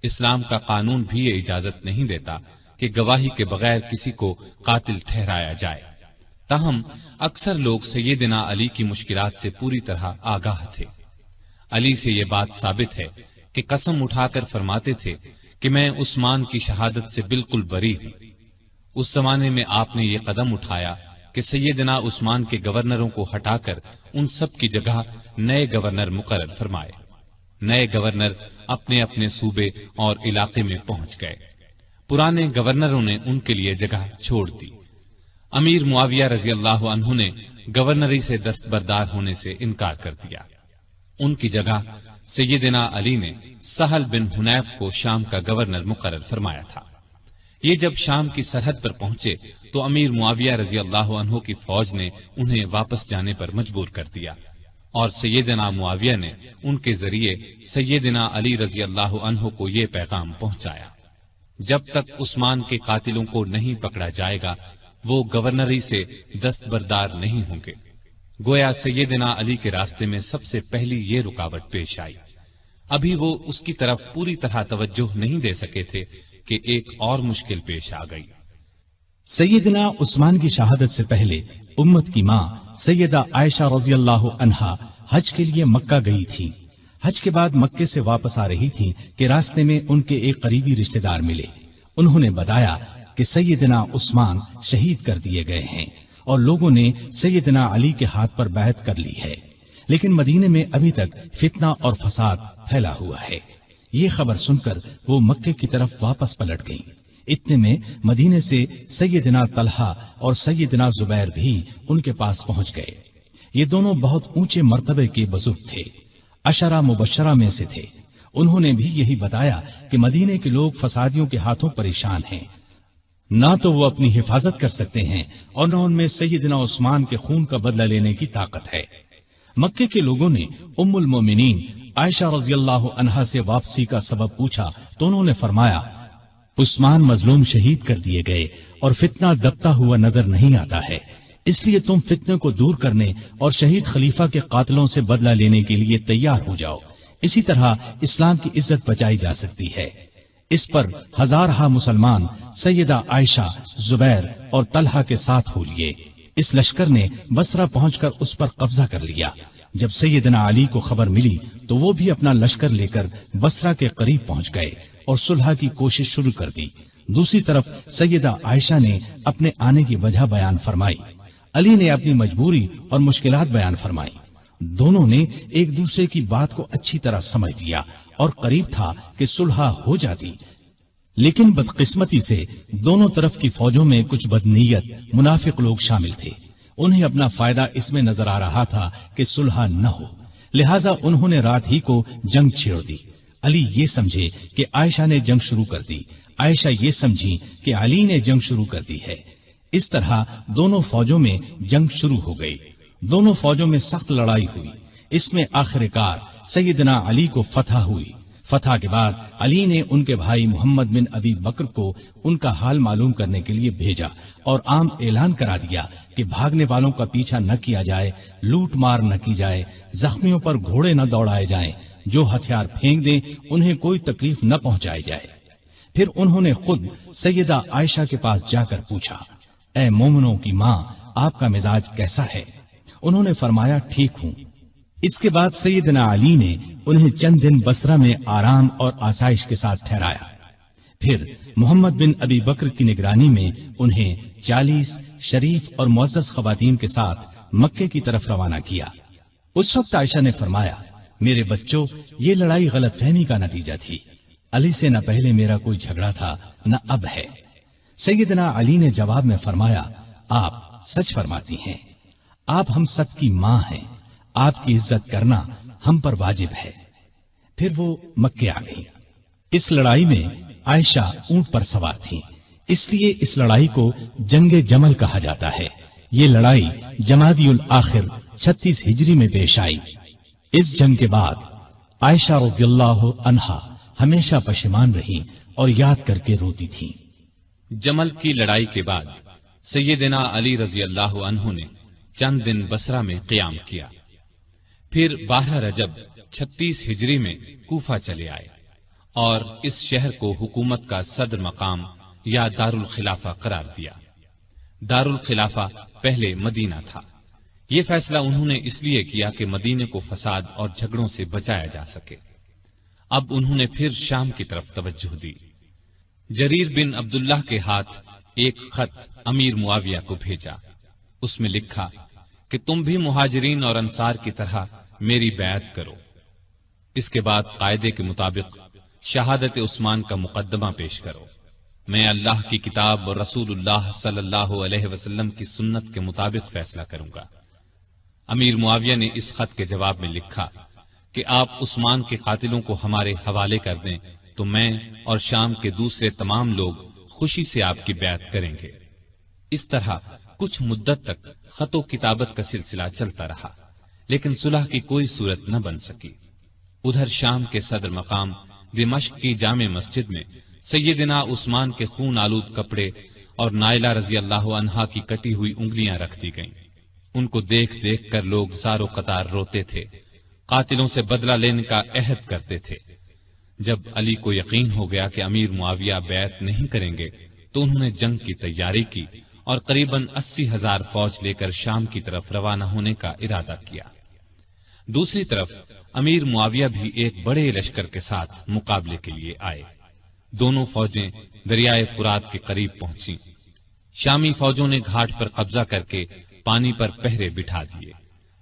اسلام کا قانون بھی یہ اجازت نہیں دیتا کہ گواہی کے بغیر کسی کو قاتل ٹھہرایا جائے۔ تاہم اکثر لوگ سیدنا علی کی مشکلات سے پوری طرح آگاہ تھے۔ علی سے یہ بات ثابت ہے کہ قسم اٹھا کر فرماتے تھے کہ میں عثمان کی شہادت سے بالکل بری ہوں۔ اس زمانے میں آپ نے یہ قدم اٹھایا کہ سیدنا عثمان کے گورنروں کو ہٹا کر ان سب کی جگہ نئے گورنر مقرر فرمائے۔ نئے گورنر اپنے اپنے صوبے اور علاقے میں پہنچ گئے۔ پرانے گورنروں نے ان کے لیے جگہ چھوڑ دی۔ امیر معاویہ رضی اللہ عنہ نے گورنری سے دستبردار ہونے سے انکار کر دیا۔ ان کی جگہ سیدنا علی نے سہل بن حنیف کو شام کا گورنر مقرر فرمایا تھا۔ یہ جب شام کی سرحد پر پہنچے تو امیر معاویہ رضی اللہ عنہ کی فوج نے انہیں واپس جانے پر مجبور کر دیا اور سیدنا معاویہ نے ان کے ذریعے سیدنا علی رضی اللہ عنہ کو یہ پیغام پہنچایا: جب تک عثمان کے قاتلوں کو نہیں پکڑا جائے گا وہ گورنری سے دستبردار نہیں ہوں گے۔ گویا سیدنا علی کے راستے میں سب سے پہلی یہ رکاوٹ پیش آئی۔ ابھی وہ اس کی طرف پوری طرح توجہ نہیں دے سکے تھے کہ ایک اور مشکل پیش آ گئی۔ سیدنا عثمان کی شہادت سے پہلے امت کی ماں سیدہ عائشہ رضی اللہ عنہا حج کے لیے مکہ گئی تھی۔ حج کے بعد مکے سے واپس آ رہی تھی کہ راستے میں ان کے ایک قریبی رشتہ دار ملے۔ انہوں نے بتایا کہ سیدنا عثمان شہید کر دیے گئے ہیں اور لوگوں نے سیدنا علی کے ہاتھ پر بیعت کر لی ہے، لیکن مدینے میں ابھی تک فتنہ اور فساد پھیلا ہوا ہے۔ یہ خبر سن کر وہ مکے کی طرف واپس پلٹ گئیں۔ اتنے میں مدینے سے سیدنا طلحہ اور سیدنا زبیر بھی ان کے پاس پہنچ گئے۔ یہ دونوں بہت اونچے مرتبے کے بزرگ تھے، عشرہ مبشرہ میں سے تھے۔ انہوں نے بھی یہی بتایا کہ مدینے کے لوگ فسادیوں کے ہاتھوں پریشان ہیں، نہ تو وہ اپنی حفاظت کر سکتے ہیں اور نہ ان میں سیدنا عثمان کے خون کا بدلہ لینے کی طاقت ہے۔ مکے کے لوگوں نے ام المومنین عائشہ رضی اللہ عنہا سے واپسی کا سبب پوچھا تو انہوں نے فرمایا: عثمان مظلوم شہید کر دیے گئے اور فتنہ دبتا ہوا نظر نہیں آتا ہے، اس لیے تم فتنے کو دور کرنے اور شہید خلیفہ کے قاتلوں سے بدلہ لینے کے لیے تیار ہو جاؤ۔ اسی طرح اسلام کی عزت بچائی جا سکتی ہے۔ اس پر ہزارہا مسلمان سیدہ عائشہ، زبیر اور طلحہ کے ساتھ ہو لیے۔ اس لشکر نے بصرہ پہنچ کر اس پر قبضہ کر لیا۔ جب سیدنا علی کو خبر ملی تو وہ بھی اپنا لشکر لے کر بصرہ کے قریب پہنچ گئے اور صلح کی کوشش شروع کر دی۔ دوسری طرف سیدہ عائشہ نے اپنے آنے کی وجہ بیان فرمائی، علی نے اپنی مجبوری اور مشکلات بیان فرمائی۔ دونوں نے ایک دوسرے کی بات کو اچھی طرح سمجھ لیا اور قریب تھا کہ صلح ہو جاتی، لیکن بدقسمتی سے دونوں طرف کی فوجوں میں کچھ بدنیت منافق لوگ شامل تھے۔ انہیں اپنا فائدہ اس میں نظر آ رہا تھا کہ صلح نہ ہو، لہٰذا انہوں نے رات ہی کو جنگ چھیڑ دی۔ علی یہ سمجھے کہ عائشہ نے جنگ شروع کر دی، عائشہ یہ سمجھی کہ علی نے جنگ شروع کر دی ہے۔ اس طرح دونوں فوجوں میں جنگ شروع ہو گئی۔ دونوں فوجوں میں سخت لڑائی ہوئی۔ اس میں آخر کار سیدنا علی کو فتح ہوئی۔ فتح کے بعد علی نے ان کے بھائی محمد بن ابی بکر کو ان کا حال معلوم کرنے کے لیے بھیجا اور عام اعلان کرا دیا کہ بھاگنے والوں کا پیچھا نہ کیا جائے، لوٹ مار نہ کی جائے، زخمیوں پر گھوڑے نہ دوڑائے جائیں، جو ہتھیار پھینک دیں انہیں کوئی تکلیف نہ پہنچائی جائے۔ پھر انہوں نے خود سیدہ عائشہ کے پاس جا کر پوچھا: اے مومنوں کی ماں، آپ کا مزاج کیسا ہے؟ انہوں نے فرمایا: ٹھیک ہوں۔ اس کے بعد سیدنا علی نے انہیں چند دن بصرہ میں آرام اور آسائش کے ساتھ ٹھہرایا۔ پھر محمد بن ابی بکر کی نگرانی میں انہیں 40 شریف اور معزز خواتین کے ساتھ مکے کی طرف روانہ کیا۔ اس وقت عائشہ نے فرمایا: میرے بچوں، یہ لڑائی غلط فہمی کا نتیجہ تھی۔ علی سے نہ پہلے میرا کوئی جھگڑا تھا نہ اب ہے۔ سیدنا علی نے جواب میں فرمایا: آپ سچ فرماتی ہیں، آپ ہم سب کی ماں ہیں، آپ کی عزت کرنا ہم پر واجب ہے۔ پھر وہ مکے آ گئی۔ اس لڑائی میں عائشہ اونٹ پر سوار تھی، اس لیے اس لڑائی کو جنگ جمل کہا جاتا ہے۔ یہ لڑائی جمادی الاخر 36 ہجری میں پیش آئی۔ اس جنگ کے بعد عائشہ رضی اللہ عنہا ہمیشہ پشیمان رہی اور یاد کر کے روتی تھی۔ جمل کی لڑائی کے بعد سیدنا علی رضی اللہ عنہ نے چند دن بصرہ میں قیام کیا، پھر 12 رجب 36 ہجری میں کوفہ چلے آئے اور اس شہر کو حکومت کا صدر مقام یا دارالخلافہ قرار دیا۔ دارالخلافہ پہلے مدینہ تھا۔ یہ فیصلہ انہوں نے اس لیے کیا کہ مدینے کو فساد اور جھگڑوں سے بچایا جا سکے۔ اب انہوں نے پھر شام کی طرف توجہ دی۔ جریر بن عبداللہ کے ہاتھ ایک خط امیر معاویہ کو بھیجا۔ اس میں لکھا کہ تم بھی مہاجرین اور انصار کی طرح میری بیعت کرو۔ اس کے بعد قاعدے کے مطابق شہادت عثمان کا مقدمہ پیش کرو۔ میں اللہ کی کتاب اور رسول اللہ صلی اللہ علیہ وسلم کی سنت کے مطابق فیصلہ کروں گا۔ امیر معاویہ نے اس خط کے جواب میں لکھا کہ آپ عثمان کے قاتلوں کو ہمارے حوالے کر دیں تو میں اور شام کے دوسرے تمام لوگ خوشی سے آپ کی بیعت کریں گے۔ اس طرح کچھ مدت تک خط و کتابت کا سلسلہ چلتا رہا، لیکن صلح کی کوئی صورت نہ بن سکی۔ ادھر شام کے صدر مقام دمشق کی جامع مسجد میں سیدنا عثمان کے خون آلود کپڑے اور نائلہ رضی اللہ عنہا کی کٹی ہوئی انگلیاں رکھ دی گئیں۔ ان کو دیکھ دیکھ کر لوگ زار و قطار روتے تھے، قاتلوں سے بدلہ لینے کا عہد کرتے تھے۔ جب علی کو یقین ہو گیا کہ امیر معاویہ بیعت نہیں کریں گے تو انہوں نے جنگ کی تیاری کی اور قریباً 80,000 فوج لے کر شام کی طرف روانہ ہونے کا ارادہ کیا۔ دوسری طرف امیر معاویہ بھی ایک بڑے لشکر کے ساتھ مقابلے کے لیے آئے۔ دونوں فوجیں دریائے فرات کے قریب پہنچیں۔ شامی فوجوں نے گھاٹ پر قبضہ کر کے پانی پر پہرے بٹھا دیے،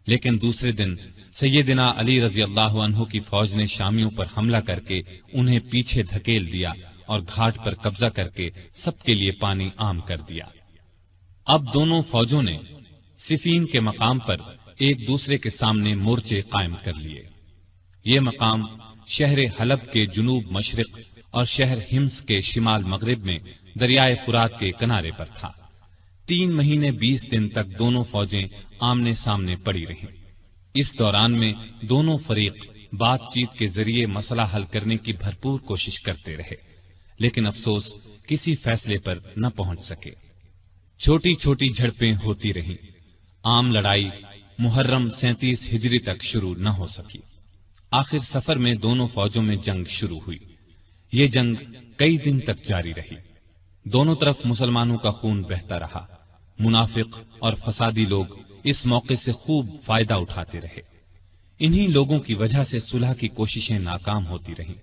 لیکن دوسرے دن سیدنا علی رضی اللہ عنہ کی فوج نے شامیوں پر حملہ کر کے انہیں پیچھے دھکیل دیا اور گھاٹ پر قبضہ کر کے سب کے لیے پانی عام کر دیا۔ اب دونوں فوجوں نے صفین کے مقام پر ایک دوسرے کے سامنے مورچے قائم کر لیے۔ یہ مقام شہر حلب کے جنوب مشرق اور شہر ہمس کے شمال مغرب میں دریائے فرات کے کنارے پر تھا۔ 3 مہینے 20 دن تک دونوں فوجیں آمنے سامنے پڑی رہیں۔ اس دوران میں دونوں فریق بات چیت کے ذریعے مسئلہ حل کرنے کی بھرپور کوشش کرتے رہے، لیکن افسوس کسی فیصلے پر نہ پہنچ سکے۔ چھوٹی چھوٹی جھڑپیں ہوتی رہیں۔ عام لڑائی محرم 37 ہجری تک شروع نہ ہو سکی۔ آخر سفر میں دونوں فوجوں میں جنگ شروع ہوئی۔ یہ جنگ کئی دن تک جاری رہی۔ دونوں طرف مسلمانوں کا خون بہتا رہا۔ منافق اور فسادی لوگ اس موقع سے خوب فائدہ اٹھاتے رہے۔ انہی لوگوں کی وجہ سے صلح کی کوششیں ناکام ہوتی رہیں۔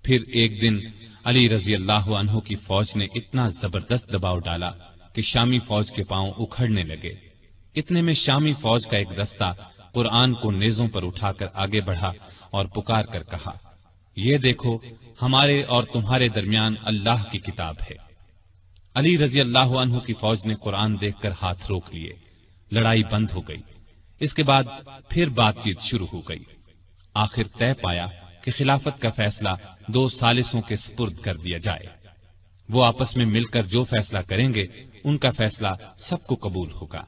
پھر ایک دن علی رضی اللہ عنہ کی فوج نے اتنا زبردست دباؤ ڈالا کہ شامی فوج کے پاؤں اکھڑنے لگے۔ اتنے میں شامی فوج کا ایک دستہ قرآن کو نیزوں پر اٹھا کر آگے بڑھا اور پکار کر کہا، یہ دیکھو ہمارے اور تمہارے درمیان اللہ کی کتاب ہے۔ علی رضی اللہ عنہ کی فوج نے قرآن دیکھ کر ہاتھ روک لیے۔ لڑائی بند ہو گئی۔ اس کے بعد پھر بات چیت شروع ہو گئی۔ آخر طے پایا کہ خلافت کا فیصلہ 2 ثالثوں کے سپرد کر دیا جائے۔ وہ آپس میں مل کر جو فیصلہ کریں گے ان کا فیصلہ سب کو قبول ہوگا۔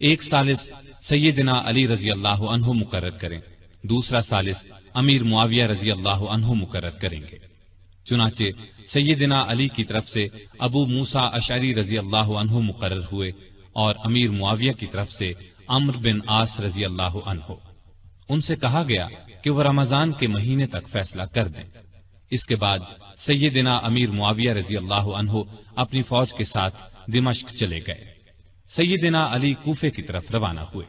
ایک ثالث سیدنا علی رضی اللہ عنہ مقرر کریں، دوسرا ثالث امیر معاویہ رضی اللہ عنہ مقرر کریں گے۔ چنانچہ سیدنا علی کی طرف سے ابو موسیٰ اشعری رضی اللہ عنہ مقرر ہوئے اور امیر معاویہ کی طرف سے عمرو بن عاص رضی اللہ عنہ۔ ان سے کہا گیا کہ وہ رمضان کے مہینے تک فیصلہ کر دیں۔ اس کے بعد سیدنا امیر معاویہ رضی اللہ عنہ اپنی فوج کے ساتھ دمشق چلے گئے۔ سیدنا علی کوفے کی طرف روانہ ہوئے۔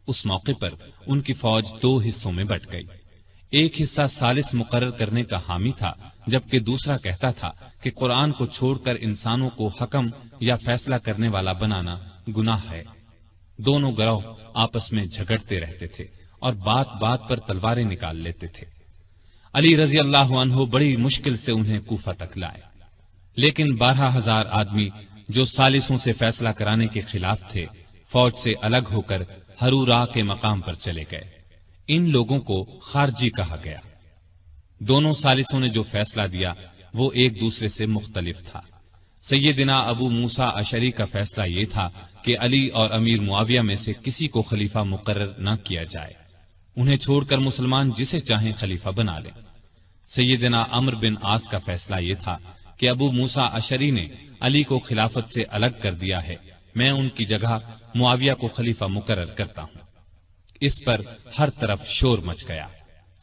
اس موقع پر ان کی فوج 2 حصوں میں بٹ گئی۔ ایک حصہ ثالث مقرر کرنے کا حامی تھا، جبکہ دوسرا کہتا تھا کہ قرآن کو چھوڑ کر انسانوں کو حکم یا فیصلہ کرنے والا بنانا گناہ ہے۔ دونوں گروہ آپس میں جھگڑتے رہتے تھے اور بات بات پر تلواریں نکال لیتے تھے۔ علی رضی اللہ عنہ بڑی مشکل سے انہیں کوفہ تک لائے، لیکن 12,000 آدمی جو ثالثوں سے فیصلہ کرانے کے خلاف تھے فوج سے الگ ہو کر ہرورا کے مقام پر چلے گئے۔ ان لوگوں کو خارجی کہا گیا۔ دونوں ثالثوں نے جو فیصلہ دیا وہ ایک دوسرے سے مختلف تھا۔ سیدنا ابو موسیٰ اشعری کا فیصلہ یہ تھا کہ علی اور امیر معاویہ میں سے کسی کو خلیفہ مقرر نہ کیا جائے، انہیں چھوڑ کر مسلمان جسے چاہیں خلیفہ بنا لیں۔ سیدنا عمرو بن عاص کا فیصلہ یہ تھا کہ ابو موسیٰ اشعری نے علی کو خلافت سے الگ کر دیا ہے، میں ان کی جگہ معاویہ کو خلیفہ مقرر کرتا ہوں۔ اس پر ہر طرف شور مچ گیا۔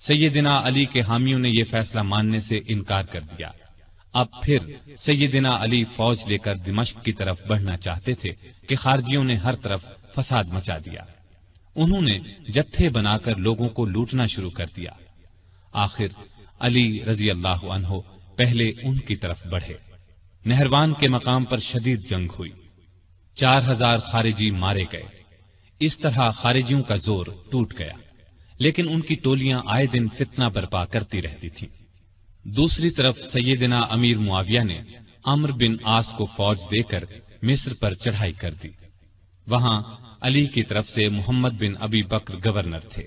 سیدنا علی کے حامیوں نے یہ فیصلہ ماننے سے انکار کر دیا۔ اب پھر سیدنا علی فوج لے کر دمشق کی طرف بڑھنا چاہتے تھے کہ خارجیوں نے ہر طرف فساد مچا دیا۔ انہوں نے جتھے بنا کر لوگوں کو لوٹنا شروع کر دیا۔ آخر علی رضی اللہ عنہ پہلے ان کی طرف بڑھے۔ نہروان کے مقام پر شدید جنگ ہوئی، 4000 خارجی مارے گئے۔ اس طرح خارجیوں کا زور ٹوٹ گیا، لیکن ان کی ٹولیاں آئے دن فتنہ برپا کرتی رہتی تھیں۔ دوسری طرف سیدنا امیر معاویہ نے عمرو بن عاص کو فوج دے کر مصر پر چڑھائی کر دی۔ وہاں علی کی طرف سے محمد بن ابی بکر گورنر تھے۔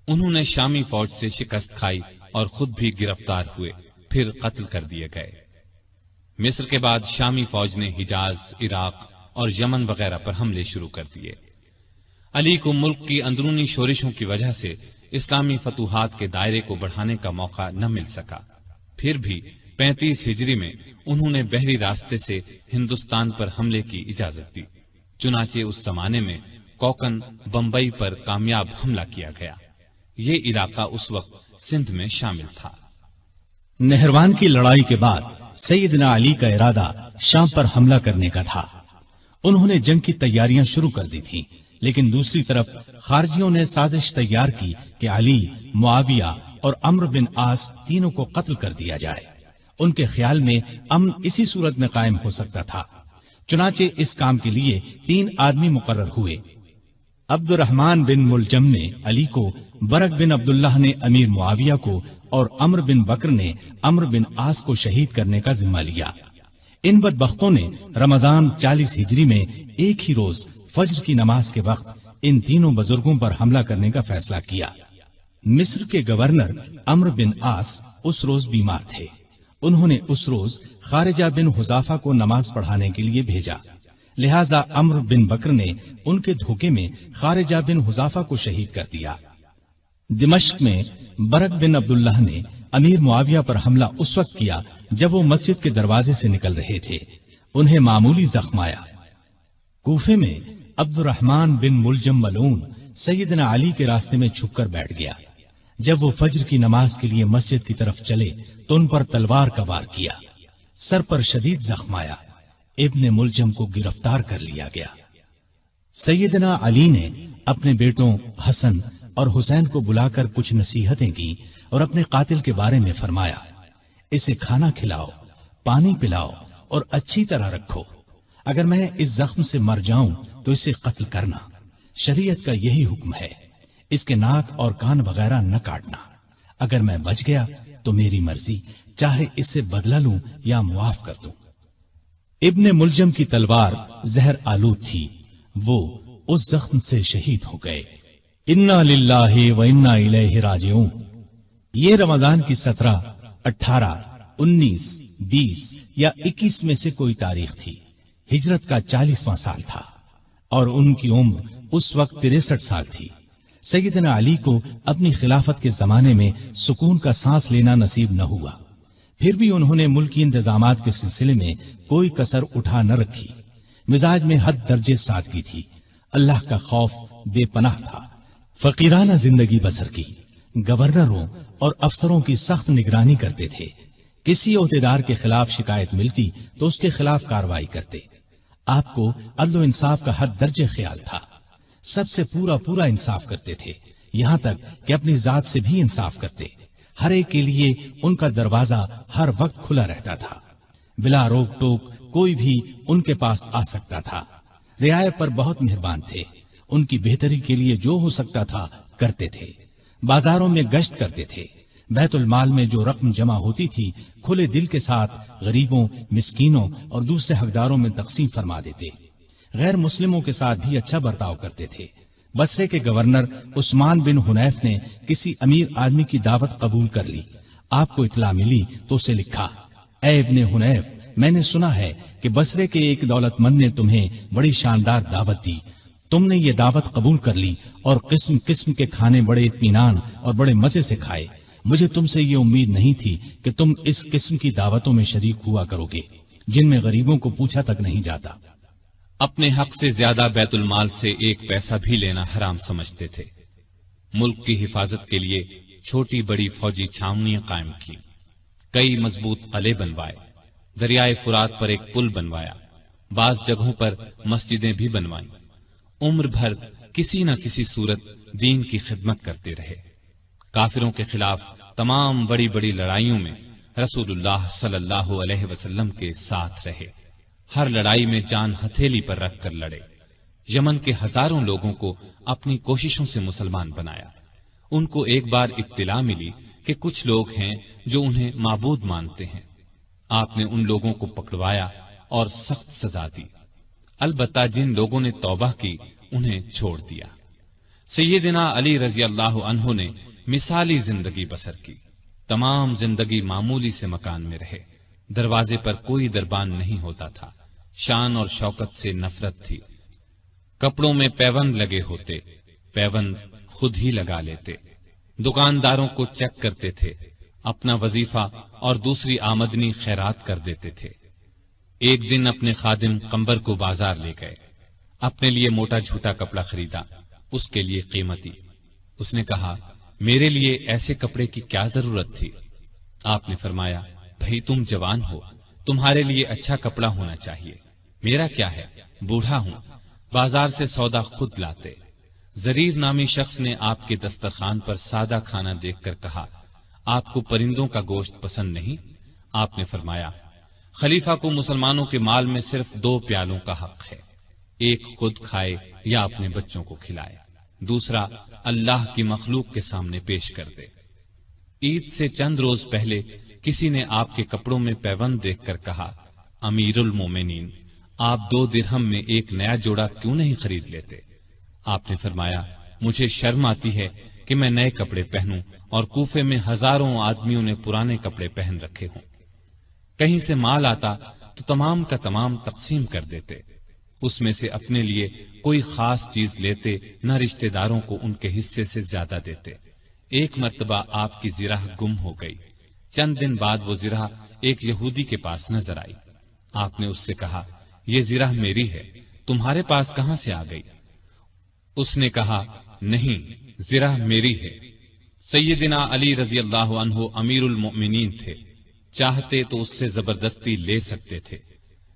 انہوں نے شامی فوج سے شکست کھائی اور خود بھی گرفتار ہوئے، پھر قتل کر دیے گئے۔ مصر کے بعد شامی فوج نے حجاز، عراق اور یمن وغیرہ پر حملے شروع کر دیے۔ علی کو ملک کی اندرونی شورشوں کی وجہ سے اسلامی فتوحات کے دائرے کو بڑھانے کا موقع نہ مل سکا۔ پھر بھی 35 ہجری میں انہوں نے بحری راستے سے ہندوستان پر حملے کی اجازت دی۔ چنانچہ اس زمانے میں کوکن بمبئی پر کامیاب حملہ کیا گیا۔ یہ علاقہ اس وقت سندھ میں شامل تھا۔ نہروان کی لڑائی کے بعد سیدنا علی کا ارادہ شام پر حملہ کرنے کا تھا۔ انہوں نے جنگ کی تیاریاں شروع کر دی تھیں، لیکن دوسری طرف خارجیوں نے سازش تیار کی کہ علی، معاویہ اور عمرو بن عاص تینوں کو قتل کر دیا جائے۔ ان کے خیال میں امن اسی صورت میں قائم ہو سکتا تھا۔ چنانچہ اس کام کے لیے 3 آدمی مقرر ہوئے۔ عبد الرحمن بن ملجم نے علی کو، برق بن عبداللہ نے امیر معاویہ کو اور عمرو بن بکر نے عمرو بن عاص کو شہید کرنے کا ذمہ لیا۔ ان بدبختوں نے رمضان 40 ہجری میں ایک ہی روز فجر کی نماز کے وقت ان تینوں بزرگوں پر حملہ کرنے کا فیصلہ کیا۔ مصر کے گورنر عمرو بن عاص اس روز بیمار تھے۔ انہوں نے اس روز خارجہ بن حذافہ کو نماز پڑھانے کے لیے بھیجا، لہذا عمرو بن بکر نے ان کے دھوکے میں خارجہ بن حذافہ کو شہید کر دیا۔ دمشق میں برق بن عبداللہ نے امیر معاویہ پر حملہ اس وقت کیا جب وہ مسجد کے دروازے سے نکل رہے تھے۔ انہیں معمولی زخم آیا۔ کوفے میں عبد الرحمن بن ملجم ملعون سیدنا علی کے راستے میں چھپ کر بیٹھ گیا۔ جب وہ فجر کی نماز کے لیے مسجد کی طرف چلے تو ان پر تلوار کا وار کیا، سر پر شدید زخم آیا۔ ابن ملجم کو گرفتار کر لیا گیا۔ سیدنا علی نے اپنے بیٹوں حسن اور حسین کو بلا کر کچھ نصیحتیں کی اور اپنے قاتل کے بارے میں فرمایا، اسے کھانا کھلاؤ، پانی پلاؤ اور اچھی طرح رکھو۔ اگر میں اس زخم سے مر جاؤں تو اسے قتل کرنا، شریعت کا یہی حکم ہے۔ اس کے ناک اور کان وغیرہ نہ کاٹنا۔ اگر میں بچ گیا تو میری مرضی، چاہے اس سے بدلہ لوں یا معاف کر دوں۔ ابن ملجم کی تلوار زہر آلود تھی، وہ اس زخم سے شہید ہو گئے۔ انا للہ و انا الیہ راجعون۔ یہ رمضان کی 17، 18، 19، 20 یا 21 میں سے کوئی تاریخ تھی۔ ہجرت کا 40واں سال تھا اور ان کی عمر اس وقت 63 سال تھی۔ سیدنا علی کو اپنی خلافت کے زمانے میں سکون کا سانس لینا نصیب نہ ہوا، پھر بھی انہوں نے ملکی انتظامات کے سلسلے میں کوئی کسر اٹھا نہ رکھی۔ مزاج میں حد درجے سادگی تھی، اللہ کا خوف بے پناہ تھا۔ فقیرانہ زندگی بسر کی، گورنروں اور افسروں کی سخت نگرانی کرتے تھے۔ کسی عہدیدار کے خلاف شکایت ملتی تو اس کے خلاف کارروائی کرتے۔ آپ کو عدل و انصاف کا حد درجے خیال تھا، سب سے پورا انصاف کرتے تھے، یہاں تک کہ اپنی ذات سے بھی انصاف کرتے۔ ہر ایک کے لیے ان کا دروازہ ہر وقت کھلا رہتا تھا، بلا روک ٹوک کوئی بھی ان کے پاس آ سکتا تھا۔ رعایا پر بہت مہربان تھے، ان کی بہتری کے لیے جو ہو سکتا تھا کرتے تھے۔ بازاروں میں گشت کرتے تھے، بیت المال میں جو رقم جمع ہوتی تھی کھلے دل کے ساتھ غریبوں، مسکینوں اور دوسرے حقداروں میں تقسیم فرما دیتے۔ غیر مسلموں کے ساتھ بھی اچھا برتاؤ کرتے تھے۔ بصرے کے گورنر عثمان بن حنیف نے کسی امیر آدمی کی دعوت قبول کر لی۔ آپ کو اطلاع ملی تو اسے لکھا، اے ابن حنیف، میں نے سنا ہے کہ بصرے کے ایک دولت مند نے تمہیں بڑی شاندار دعوت دی، تم نے یہ دعوت قبول کر لی اور قسم قسم کے کھانے بڑے اطمینان اور بڑے مزے سے کھائے۔ مجھے تم سے یہ امید نہیں تھی کہ تم اس قسم کی دعوتوں میں شریک ہوا کرو گے جن میں غریبوں کو پوچھا تک نہیں جاتا۔ اپنے حق سے زیادہ بیت المال سے ایک پیسہ بھی لینا حرام سمجھتے تھے۔ ملک کی حفاظت کے لیے چھوٹی بڑی فوجی چھاونیاں قائم کی، کئی مضبوط قلعے بنوائے، دریائے فرات پر ایک پل بنوایا، بعض جگہوں پر مسجدیں بھی بنوائیں، عمر بھر کسی نہ کسی صورت دین کی خدمت کرتے رہے۔ کافروں کے خلاف تمام بڑی بڑی لڑائیوں میں رسول اللہ صلی اللہ علیہ وسلم کے ساتھ رہے، ہر لڑائی میں جان ہتھیلی پر رکھ کر لڑے، یمن کے ہزاروں لوگوں کو اپنی کوششوں سے مسلمان بنایا۔ ان کو ایک بار اطلاع ملی کہ کچھ لوگ ہیں جو انہیں معبود مانتے ہیں، آپ نے ان لوگوں کو پکڑوایا اور سخت سزا دی، البتہ جن لوگوں نے توبہ کی انہیں چھوڑ دیا۔ سیدنا علی رضی اللہ عنہ نے مثالی زندگی بسر کی، تمام زندگی معمولی سے مکان میں رہے، دروازے پر کوئی دربان نہیں ہوتا تھا، شان اور شوکت سے نفرت تھی، کپڑوں میں پیوند لگے ہوتے، پیوند خود ہی لگا لیتے، دکانداروں کو چیک کرتے تھے، اپنا وظیفہ اور دوسری آمدنی خیرات کر دیتے تھے۔ ایک دن اپنے خادم قمبر کو بازار لے گئے، اپنے لیے موٹا جھوٹا کپڑا خریدا، اس کے لیے قیمتی۔ اس نے کہا، میرے لیے ایسے کپڑے کی کیا ضرورت تھی؟ آپ نے فرمایا، بھئی تم جوان ہو، تمہارے لیے اچھا کپڑا ہونا چاہیے، میرا کیا ہے، بوڑھا ہوں، بازار سے سودا خود لاتے۔ زریر نامی شخص نے آپ کے دسترخوان پر سادہ کھانا دیکھ کر کہا، آپ کو پرندوں کا گوشت پسند نہیں؟ آپ نے فرمایا، خلیفہ کو مسلمانوں کے مال میں صرف 2 پیالوں کا حق ہے، ایک خود کھائے یا اپنے بچوں کو کھلائے، دوسرا اللہ کی مخلوق کے سامنے پیش کر دے۔ عید سے چند روز پہلے کسی نے آپ کے کپڑوں میں پیوند دیکھ کر کہا، امیر المومنین، آپ 2 درہم میں ایک نیا جوڑا کیوں نہیں خرید لیتے؟ آپ نے فرمایا، مجھے شرم آتی ہے کہ میں نئے کپڑے پہنوں اور کوفے میں ہزاروں آدمیوں نے پرانے کپڑے پہن رکھے ہوں۔ کہیں سے مال آتا تو تمام کا تمام تقسیم کر دیتے، اس میں سے اپنے لیے کوئی خاص چیز لیتے نہ رشتہ داروں کو ان کے حصے سے زیادہ دیتے۔ ایک مرتبہ آپ کی زرہ گم ہو گئی، چند دن بعد وہ زرہ ایک یہودی کے پاس نظر آئی۔ آپ نے اس سے کہا، یہ زرہ میری ہے، تمہارے پاس کہاں سے آ گئی؟ اس نے کہا، نہیں، زرہ میری ہے۔ سیدنا علی رضی اللہ عنہ امیر المؤمنین تھے، چاہتے تو اس سے زبردستی لے سکتے تھے،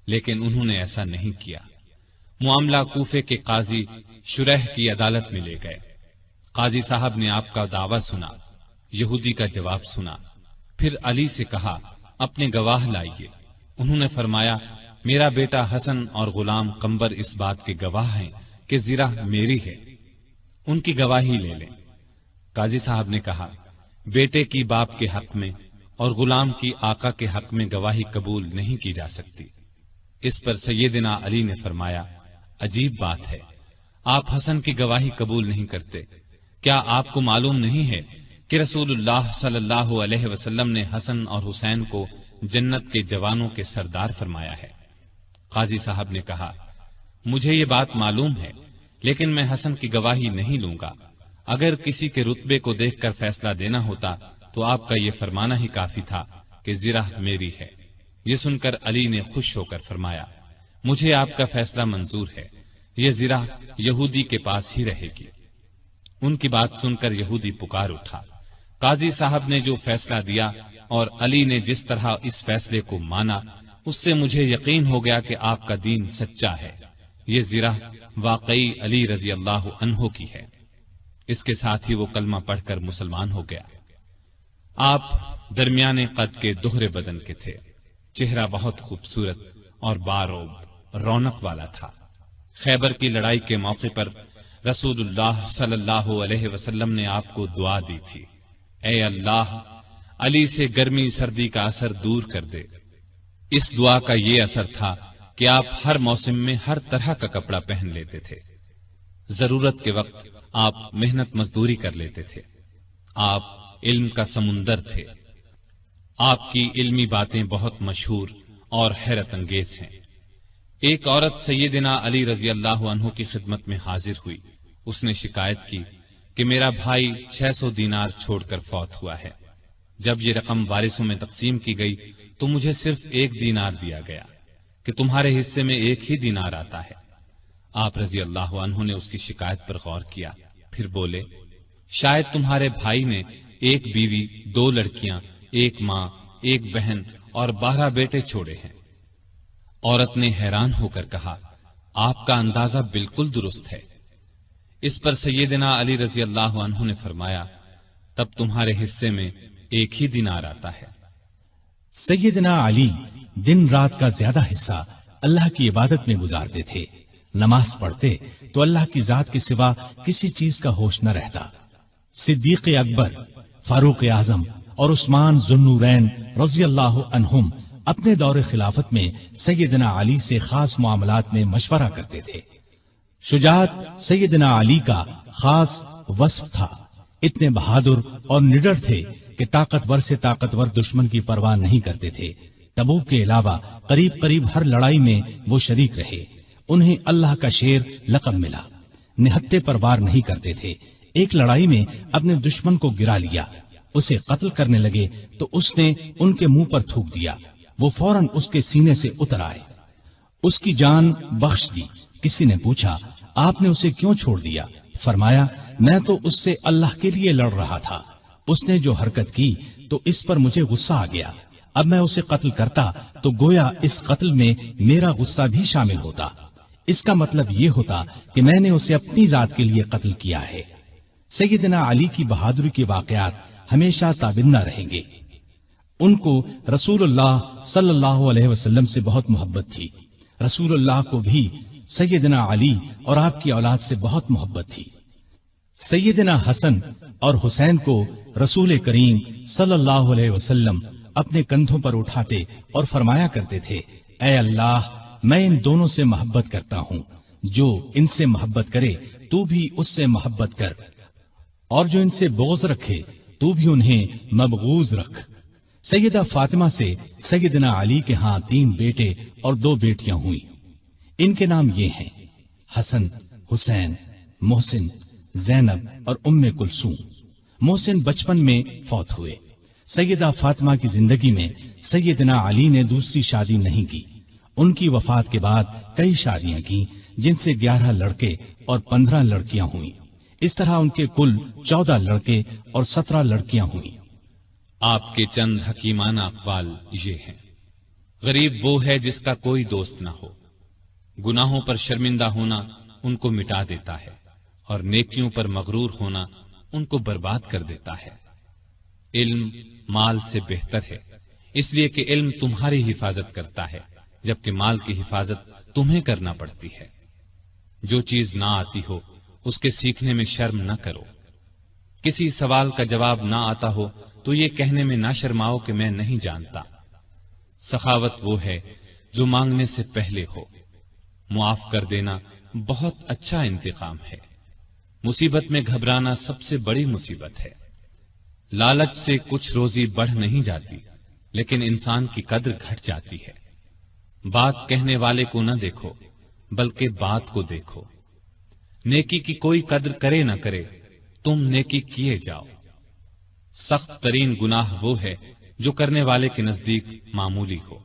لیکن انہوں نے ایسا نہیں کیا۔ معاملہ کوفے کے قاضی شریح کی عدالت میں لے گئے۔ قاضی صاحب نے آپ کا دعویٰ سنا، یہودی کا جواب سنا، پھر علی سے کہا، اپنے گواہ لائیے۔ انہوں نے فرمایا، میرا بیٹا حسن اور غلام قمبر اس بات کے گواہ ہیں کہ زرہ میری ہے، ان کی گواہی لے لیں۔ قاضی صاحب نے کہا، بیٹے کی باپ کے حق میں اور غلام کی آقا کے حق میں گواہی قبول نہیں کی جا سکتی۔ اس پر سیدنا علی نے فرمایا، عجیب بات ہے، آپ حسن کی گواہی قبول نہیں کرتے، کیا آپ کو معلوم نہیں ہے کہ رسول اللہ صلی اللہ علیہ وسلم نے حسن اور حسین کو جنت کے جوانوں کے سردار فرمایا ہے؟ قاضی صاحب نے کہا، مجھے یہ بات معلوم ہے، لیکن میں حسن کی گواہی نہیں لوں گا، اگر کسی کے رتبے کو دیکھ کر فیصلہ دینا ہوتا تو آپ کا یہ فرمانا ہی کافی تھا کہ زرہ میری ہے۔ یہ سن کر علی نے خوش ہو کر فرمایا، مجھے آپ کا فیصلہ منظور ہے، یہ زرہ یہودی کے پاس ہی رہے گی۔ ان کی بات سن کر یہودی پکار اٹھا۔ قاضی صاحب نے جو فیصلہ دیا اور علی نے جس طرح اس فیصلے کو مانا، اس سے مجھے یقین ہو گیا کہ آپ کا دین سچا ہے، یہ زرہ واقعی علی رضی اللہ عنہ کی ہے۔ اس کے ساتھ ہی وہ کلمہ پڑھ کر مسلمان ہو گیا۔ آپ درمیانے قد کے دوہرے بدن کے تھے، چہرہ بہت خوبصورت اور باروب رونق والا تھا۔ خیبر کی لڑائی کے موقع پر رسول اللہ صلی اللہ علیہ وسلم نے آپ کو دعا دی تھی، اے اللہ، علی سے گرمی سردی کا اثر دور کر دے۔ اس دعا کا یہ اثر تھا کہ آپ ہر موسم میں ہر طرح کا کپڑا پہن لیتے تھے، ضرورت کے وقت آپ محنت مزدوری کر لیتے تھے، آپ علم کا سمندر تھے، آپ کی علمی باتیں بہت مشہور اور حیرت انگیز ہیں۔ ایک عورت سیدنا علی رضی اللہ عنہ کی خدمت میں حاضر ہوئی۔ اس نے شکایت کی کہ میرا بھائی 600 دینار چھوڑ کر فوت ہوا ہے۔ جب یہ رقم وارثوں میں تقسیم کی گئی تو مجھے صرف 1 دینار دیا گیا کہ تمہارے حصے میں 1 ہی دینار آتا ہے۔ آپ رضی اللہ عنہ نے اس کی شکایت پر غور کیا، پھر بولے شاید تمہارے بھائی نے 1 بیوی، 2 لڑکیاں، 1 ماں، 1 بہن اور 12 بیٹے چھوڑے ہیں۔ عورت نے حیران ہو کر کہا آپ کا اندازہ بالکل درست ہے۔ اس پر سیدنا علی رضی اللہ عنہ نے فرمایا تب تمہارے حصے میں 1 ہی دینار آتا ہے۔ سیدنا علی دن رات کا زیادہ حصہ اللہ کی عبادت میں گزارتے تھے۔ نماز پڑھتے تو اللہ کی ذات کے سوا کسی چیز کا ہوش نہ رہتا۔ صدیق اکبر، فاروق اعظم اور عثمان ذو النورین رضی اللہ عنہم اپنے دور خلافت میں سیدنا علی سے خاص معاملات میں مشورہ کرتے تھے۔ شجاعت سیدنا علی کا خاص وصف تھا۔ اتنے بہادر اور نڈر تھے کہ طاقتور سے طاقتور دشمن کی پرواہ نہیں کرتے تھے۔ تبوک کے علاوہ قریب قریب ہر لڑائی میں وہ شریک رہے۔ انہیں اللہ کا شیر لقب ملا۔ نہتے پر وار نہیں کرتے تھے۔ ایک لڑائی میں اپنے دشمن کو گرا لیا، اسے قتل کرنے لگے تو اس نے ان کے منہ پر تھوک دیا، وہ فوراً اس کے سینے سے اتر آئے، اس کی جان بخش دی۔ کسی نے پوچھا آپ نے اسے کیوں چھوڑ دیا؟ فرمایا میں تو اس سے اللہ کے لیے لڑ رہا تھا، اس نے جو حرکت کی تو اس پر مجھے غصہ آ گیا، اب میں اسے قتل کرتا تو گویا اس قتل میں میرا غصہ بھی شامل ہوتا، اس کا مطلب یہ ہوتا کہ میں نے اسے اپنی ذات کے لیے قتل کیا ہے۔ سیدنا علی کی بہادری کے واقعات ہمیشہ تابندہ رہیں گے۔ ان کو رسول اللہ صلی اللہ علیہ وسلم سے بہت محبت تھی۔ رسول اللہ کو بھی سیدنا علی اور آپ کی اولاد سے بہت محبت تھی۔ سیدنا حسن اور حسین کو رسول کریم صلی اللہ علیہ وسلم اپنے کندھوں پر اٹھاتے اور فرمایا کرتے تھے اے اللہ میں ان دونوں سے محبت کرتا ہوں، جو ان سے محبت کرے تو بھی اس سے محبت کر، اور جو ان سے بغض رکھے تو بھی انہیں مبغوض رکھ۔ سیدہ فاطمہ سے سیدنا علی کے ہاں 3 بیٹے اور 2 بیٹیاں ہوئیں۔ ان کے نام یہ ہیں حسن، حسین، محسن، زینب اور ام کلثوم۔ محسن بچپن میں فوت ہوئے۔ سیدہ فاطمہ کی زندگی میں سیدنا علی نے دوسری شادی نہیں کی۔ ان کی وفات کے بعد کئی شادیاں کی، جن سے 11 لڑکے اور 15 لڑکیاں ہوئیں۔ اس طرح ان کے کل 14 لڑکے اور 17 لڑکیاں ہوئیں۔ آپ کے چند حکیمانہ اقوال یہ ہیں: غریب وہ ہے جس کا کوئی دوست نہ ہو، گناہوں پر شرمندہ ہونا ان کو مٹا دیتا ہے، اور نیکیوں پر مغرور ہونا ان کو برباد کر دیتا ہے۔ علم مال سے بہتر ہے، اس لیے کہ علم تمہاری حفاظت کرتا ہے، جبکہ مال کی حفاظت تمہیں کرنا پڑتی ہے۔ جو چیز نہ آتی ہو اس کے سیکھنے میں شرم نہ کرو۔ کسی سوال کا جواب نہ آتا ہو تو یہ کہنے میں نہ شرماؤ کہ میں نہیں جانتا۔ سخاوت وہ ہے جو مانگنے سے پہلے ہو۔ معاف کر دینا بہت اچھا انتقام ہے۔ مصیبت میں گھبرانا سب سے بڑی مصیبت ہے۔ لالچ سے کچھ روزی بڑھ نہیں جاتی، لیکن انسان کی قدر گھٹ جاتی ہے۔ بات کہنے والے کو نہ دیکھو بلکہ بات کو دیکھو۔ نیکی کی کوئی قدر کرے نہ کرے، تم نیکی کیے جاؤ۔ سخت ترین گناہ وہ ہے جو کرنے والے کے نزدیک معمولی ہو۔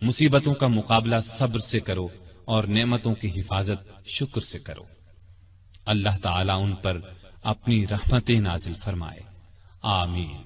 مصیبتوں کا مقابلہ صبر سے کرو اور نعمتوں کی حفاظت شکر سے کرو۔ اللہ تعالیٰ ان پر اپنی رحمتیں نازل فرمائے، آمین۔